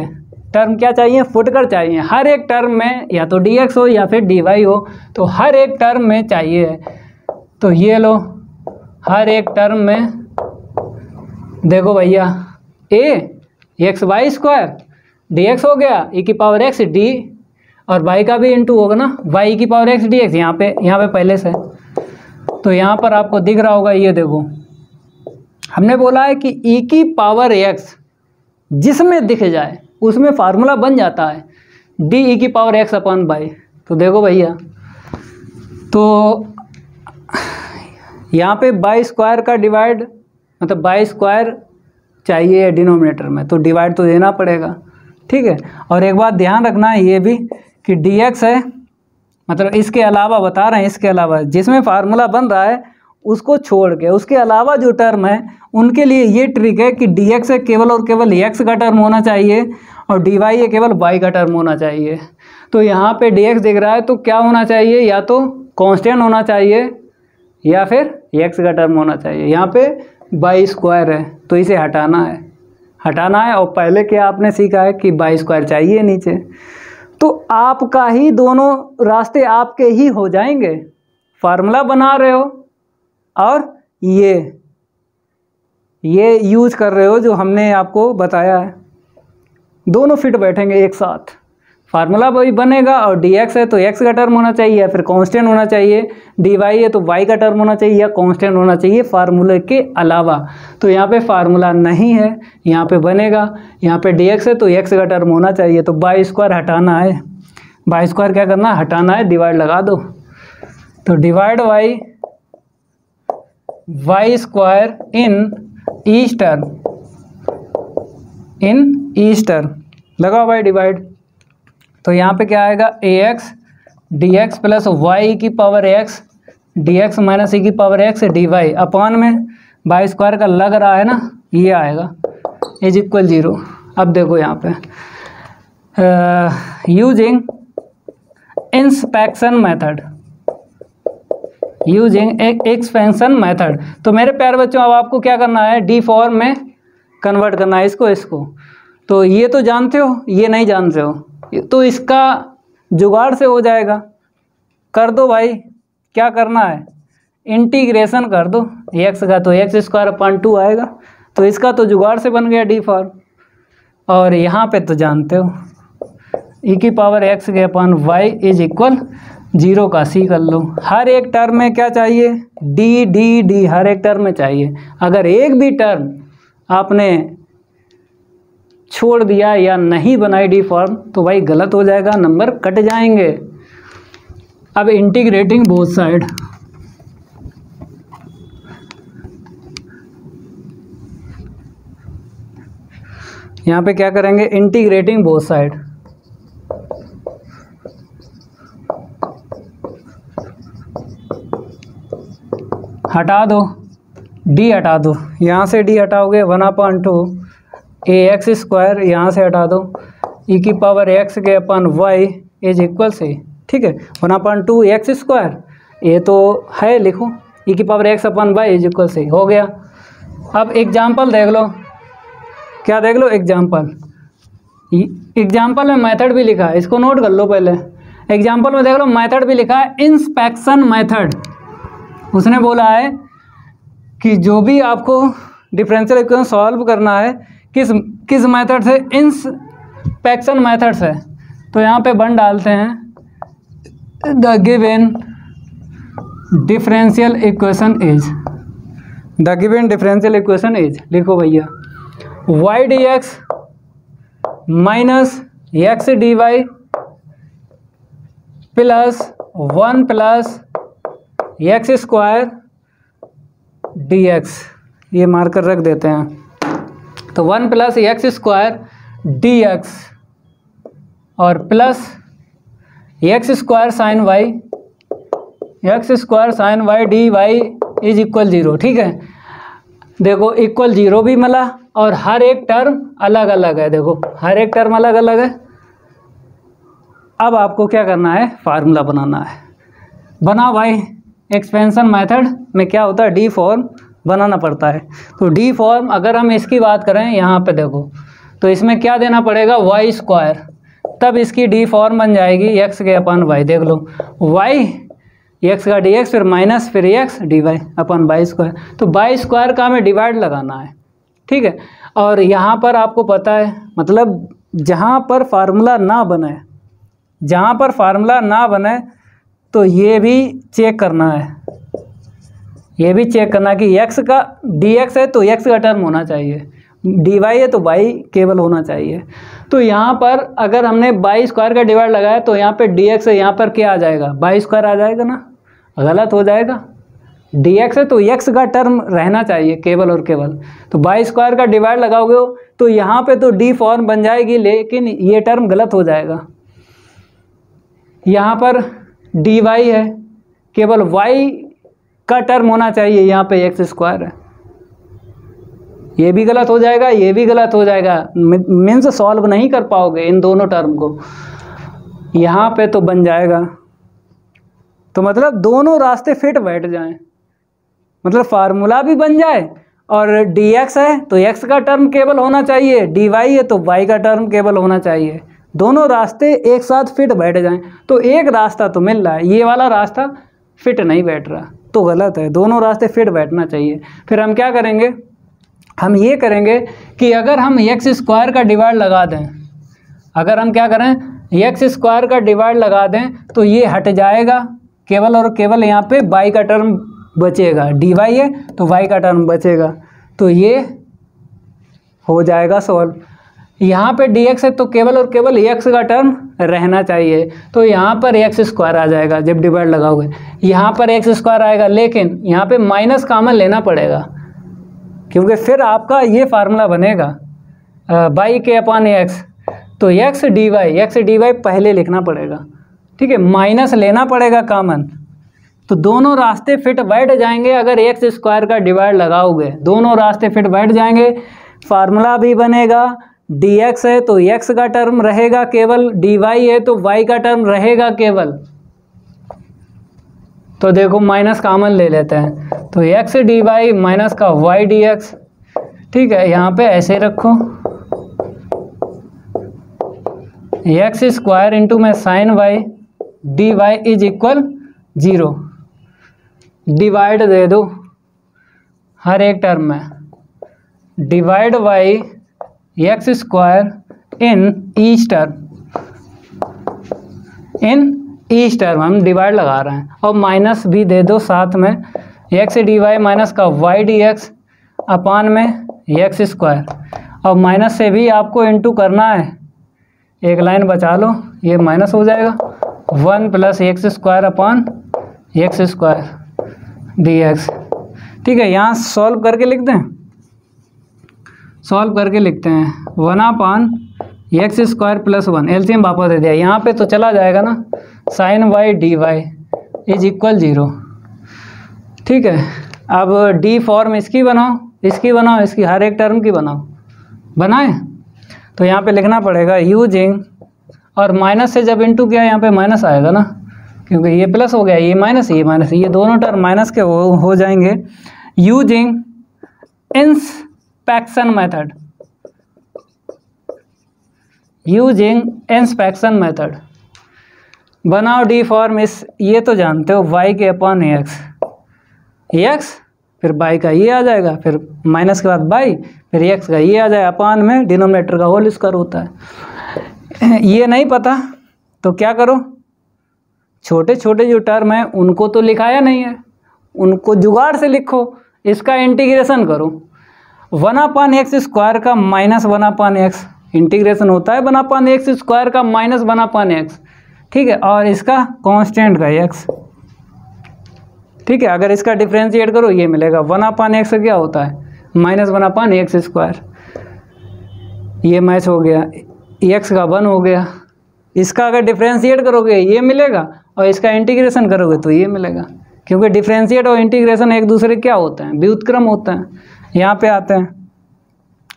टर्म क्या चाहिए, फुटकर चाहिए। हर एक टर्म में या तो dx हो या फिर dy हो, तो हर एक टर्म में चाहिए। तो ये लो, हर एक टर्म में देखो भैया, एक्स वाई स्क्वायर dx हो गया, e की पावर x d, और y का भी इंटू होगा ना, y की पावर x dx यहाँ पे पहले से। तो यहाँ पर आपको दिख रहा होगा, ये देखो हमने बोला है कि e की पावर x जिसमें दिख जाए उसमें फार्मूला बन जाता है डी ई की पावर x अपॉन बाई। तो देखो भैया, तो यहाँ पे बाई स्क्वायर का डिवाइड, मतलब बाई स्क्वायर चाहिए डिनोमिनेटर में, तो डिवाइड तो देना पड़ेगा, ठीक है। और एक बात ध्यान रखना है ये भी कि dx है, मतलब इसके अलावा बता रहे हैं, इसके अलावा जिसमें फार्मूला बन रहा है उसको छोड़ के उसके अलावा जो टर्म है उनके लिए ये ट्रिक है कि dx है केवल और केवल x का टर्म होना चाहिए और dy है केवल y का टर्म होना चाहिए। तो यहाँ पे dx दिख रहा है तो क्या होना चाहिए, या तो कांस्टेंट होना चाहिए या फिर x का टर्म होना चाहिए। यहाँ पे बाई स्क्वायर है तो इसे हटाना है और पहले क्या आपने सीखा है कि बाई स्क्वायर चाहिए नीचे, तो आपका ही दोनों रास्ते आपके ही हो जाएंगे। फार्मूला बना रहे हो और ये यूज कर रहे हो जो हमने आपको बताया है, दोनों फिट बैठेंगे एक साथ। फार्मूला वही बनेगा और dx है तो x का टर्म होना चाहिए या फिर कांस्टेंट होना चाहिए, dy है तो y का टर्म होना चाहिए या कांस्टेंट होना चाहिए फार्मूले के अलावा। तो यहाँ पे फार्मूला नहीं है, यहाँ पे बनेगा। यहाँ पे dx है तो x का टर्म होना चाहिए, तो बाई स्क्वायर हटाना है। बाई स्क्वायर क्या करना है, हटाना है, डिवाइड लगा दो। तो divide y square in each term लगाओ भाई डिवाइड। तो यहाँ पे क्या आएगा, ax dx प्लस y की power x dx minus e की पावर x dy अपॉन में बाई स्क्वायर का लग रहा है ना, ये आएगा इज इक्वल 0। अब देखो यहाँ पे यूजिंग एक्सपेंशन मेथड। तो मेरे प्यारे बच्चों अब आपको क्या करना है, डी फॉर्म में कन्वर्ट करना है इसको। तो ये तो जानते हो, ये नहीं जानते हो, तो इसका जुगाड़ से हो जाएगा। कर दो भाई, क्या करना है, इंटीग्रेशन कर दो x का, तो x स्क्वायर अपॉन 2 आएगा। तो इसका तो जुगाड़ से बन गया डी फॉर्म। और यहाँ पे तो जानते हो e की पावर x के अपॉन y इज इक्वल 0 का c कर लो। हर एक टर्म में क्या चाहिए, d हर एक टर्म में चाहिए। अगर एक भी टर्म आपने छोड़ दिया या नहीं बनाई डी फॉर्म तो भाई गलत हो जाएगा, नंबर कट जाएंगे। अब इंटीग्रेटिंग बोथ साइड, यहाँ पे क्या करेंगे, इंटीग्रेटिंग बोथ साइड। हटा दो, डी हटा दो, यहाँ से डी हटाओगे 1/2 ax स्क्वायर, यहाँ से हटा दो e की पावर x के अपन y इज इक्वल से, ठीक है, 1/2 x स्क्वायर, ये तो है, लिखो e की power x upon y is equal से, हो गया। अब एग्जाम्पल देख लो, क्या देख लो, एग्जाम्पल में मेथड भी लिखा है, इसको नोट कर लो पहले। एग्जाम्पल में देख लो मेथड भी लिखा है, इंस्पेक्शन मेथड। उसने बोला है कि जो भी आपको डिफरेंशियल इक्वेशन सॉल्व करना है किस मेथड से, इंस्पेक्शन मेथड से। तो यहाँ पे बन डालते हैं, the given differential equation is, लिखो भैया, y dx minus x dy plus 1 plus x square dx, ये मार्कर रख देते हैं। तो 1 प्लस x स्क्वायर dx और plus x square sine y dy is equal 0, ठीक है। देखो इक्वल 0 भी मिला और हर एक टर्म अलग अलग है, देखो हर एक टर्म अलग अलग है। अब आपको क्या करना है, फार्मूला बनाना है। बनाओ भाई, एक्सपेंशन मेथड में क्या होता है, डी फॉर्म बनाना पड़ता है। तो डी फॉर्म अगर हम इसकी बात करें, यहाँ पे देखो, तो इसमें क्या देना पड़ेगा, y स्क्वायर, तब इसकी डी फॉर्म बन जाएगी x के अपन y। देख लो y x का dx फिर माइनस फिर x dy अपन y स्क्वायर। तो y स्क्वायर का हमें डिवाइड लगाना है, ठीक है। और यहाँ पर आपको पता है, मतलब जहाँ पर फार्मूला ना बने तो ये भी चेक करना है, कि x का dx है तो x का टर्म होना चाहिए, dy है तो y केवल होना चाहिए। तो यहाँ पर अगर हमने y स्क्वायर का डिवाइड लगाया तो यहाँ पे dx है, यहाँ पर क्या आ जाएगा, y स्क्वायर आ जाएगा ना, गलत हो जाएगा। dx है तो x का टर्म रहना चाहिए केवल और केवल। तो y स्क्वायर का डिवाइड लगाओगे तो यहाँ पे तो डी फॉर्म बन जाएगी, लेकिन ये टर्म गलत हो जाएगा। यहाँ पर dy है, केवल y का टर्म होना चाहिए, यहाँ पे x स्क्वायर है, ये भी गलत हो जाएगा, ये भी गलत हो जाएगा, मीन्स सॉल्व नहीं कर पाओगे इन दोनों टर्म को। यहाँ पे तो बन जाएगा, तो मतलब दोनों रास्ते फिट बैठ जाएं। मतलब फार्मूला भी बन जाए, और dx है तो x का टर्म केवल होना चाहिए, dy है तो y का टर्म केवल होना चाहिए, दोनों रास्ते एक साथ फिट बैठ जाएं। तो एक रास्ता तो मिल रहा है, ये वाला रास्ता फिट नहीं बैठ रहा तो गलत है, दोनों रास्ते फिट बैठना चाहिए। फिर हम क्या करेंगे, हम ये करेंगे कि अगर हम एक्स स्क्वायर का डिवाइड लगा दें, अगर हम क्या करें एक्स स्क्वायर का डिवाइड लगा दें तो ये हट जाएगा, केवल और केवल यहाँ पे y का टर्म बचेगा, dy है तो y का टर्म बचेगा, तो ये हो जाएगा सॉल्व। यहाँ पे dx है तो केवल और केवल x का टर्म रहना चाहिए, तो यहाँ पर एक्स स्क्वायर आ जाएगा जब डिवाइड लगाओगे, यहाँ पर एक्स स्क्वायर आएगा, लेकिन यहाँ पे माइनस कॉमन लेना पड़ेगा क्योंकि फिर आपका ये फार्मूला बनेगा बाई के अपान एक्स, तो एक्स डी वाई पहले लिखना पड़ेगा, ठीक है, माइनस लेना पड़ेगा कॉमन, तो दोनों रास्ते फिट बैठ जाएंगे अगर एक्स स्क्वायर का डिवाइड लगाओगे, दोनों रास्ते फिट बैठ जाएंगे, फार्मूला भी बनेगा, dx है तो x का टर्म रहेगा केवल, dy है तो y का टर्म रहेगा केवल, तो देखो माइनस कॉमन ले लेते हैं, तो x dy माइनस का y dx, ठीक है, यहाँ पे ऐसे रखो एक्स स्क्वायर इंटू में sine y d y is equal 0, divide दे दो हर एक टर्म में, divide by x square in each term, हम डिवाइड लगा रहे हैं, और माइनस भी दे दो साथ में, एक्स डी वाई माइनस का वाई डी एक्स अपान में एक्स स्क्वायर, और माइनस से भी आपको इंटू करना है, एक लाइन बचा लो, ये माइनस हो जाएगा, 1 plus x square upon x square d x, ठीक है। यहाँ सॉल्व करके लिख दें, सॉल्व करके लिखते हैं 1 upon x square plus 1, LCM वापस दे दिया, यहाँ पे तो चला जाएगा ना, sine y d y is equal 0, ठीक है। अब डी फॉर्म इसकी बनाओ, इसकी बनाओ, इसकी हर एक टर्म की बनाओ, बनाए तो यहाँ पे लिखना पड़ेगा यूजिंग, और माइनस से जब इंटू किया यहाँ पे माइनस आएगा ना, क्योंकि ये प्लस हो गया, ये माइनस, ये दोनों टर्म माइनस के हो जाएंगे, using inspection method, using inspection method बनाओ डी फॉर्म, इस ये तो जानते हो y के अपान एक्स, फिर y का ये आ जाएगा, फिर माइनस के बाद y, फिर x का ये आ जाए, अपान में डिनोमिनेटर का होल स्क्वायर होता है। ये नहीं पता तो क्या करो, छोटे छोटे जो टर्म है उनको तो लिखाया नहीं है, उनको जुगाड़ से लिखो, इसका इंटीग्रेशन करो, 1 अपान एक्स स्क्वायर का माइनस 1 अपान एक्स, इंटीग्रेशन होता है 1 अपान एक्स स्क्वायर का माइनस 1 अपान एक्स, ठीक है, और इसका कांस्टेंट का x, ठीक है। अगर इसका डिफ्रेंशिएट करो ये मिलेगा 1 अपान एक्स क्या होता है माइनस 1 अपान एक्स स्क्वायर, ये मैच हो गया, x का 1 हो गया, इसका अगर डिफ्रेंशिएट करोगे ये मिलेगा, और इसका इंटीग्रेशन करोगे तो ये मिलेगा, क्योंकि डिफ्रेंशिएट और इंटीग्रेशन एक दूसरे क्या होते हैं, व्युत्क्रम होते हैं। यहाँ पे आते हैं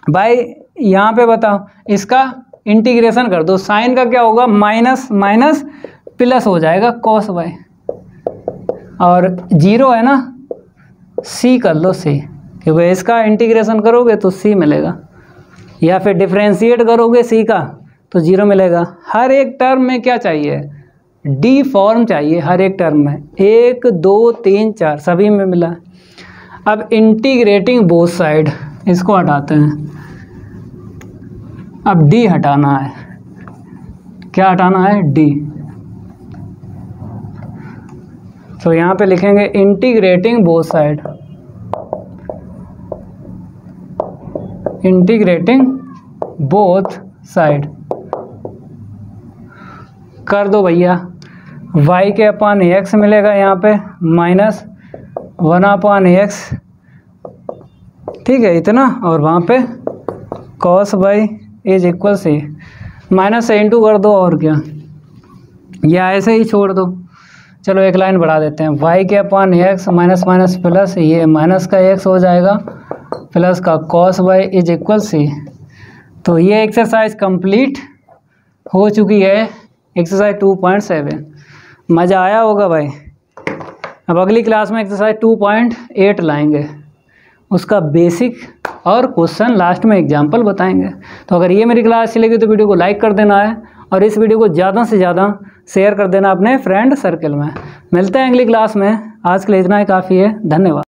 भाई, यहाँ पे बताओ इसका इंटीग्रेशन कर दो, साइन का क्या होगा, माइनस माइनस प्लस हो जाएगा कॉस वाई, और 0 है ना, सी कर लो सी, क्योंकि इसका इंटीग्रेशन करोगे तो सी मिलेगा, या फिर डिफ्रेंशिएट करोगे सी का तो 0 मिलेगा। हर एक टर्म में क्या चाहिए, डी फॉर्म चाहिए, हर एक टर्म में 1 2 3 4 सभी में मिला। अब इंटीग्रेटिंग बोथ साइड, इसको हटाते हैं, अब डी हटाना है, क्या हटाना है, डी, तो यहाँ पे लिखेंगे integrating both side, integrating both side कर दो भैया, y के अपान एक्स मिलेगा यहाँ पे माइनस 1 अपान एक्स, ठीक है इतना, और वहाँ पे cos y is equal c, minus से इंटू कर दो और क्या, या ऐसे ही छोड़ दो, चलो एक लाइन बढ़ा देते हैं, y के upon x minus minus plus, ये माइनस का x हो जाएगा प्लस का cos y is equal c. तो ये एक्सरसाइज कंप्लीट हो चुकी है, एक्सरसाइज 2.7। मज़ा आया होगा भाई, अब अगली क्लास में एक्सरसाइज 2.8 लाएंगे, उसका बेसिक और क्वेश्चन लास्ट में एग्जाम्पल बताएंगे। तो अगर ये मेरी क्लास अच्छी लगी तो वीडियो को लाइक कर देना है और इस वीडियो को ज़्यादा से ज़्यादा शेयर कर देना अपने फ्रेंड सर्कल में। मिलते हैं अगली क्लास में, आज के लिए इतना ही काफ़ी है। धन्यवाद।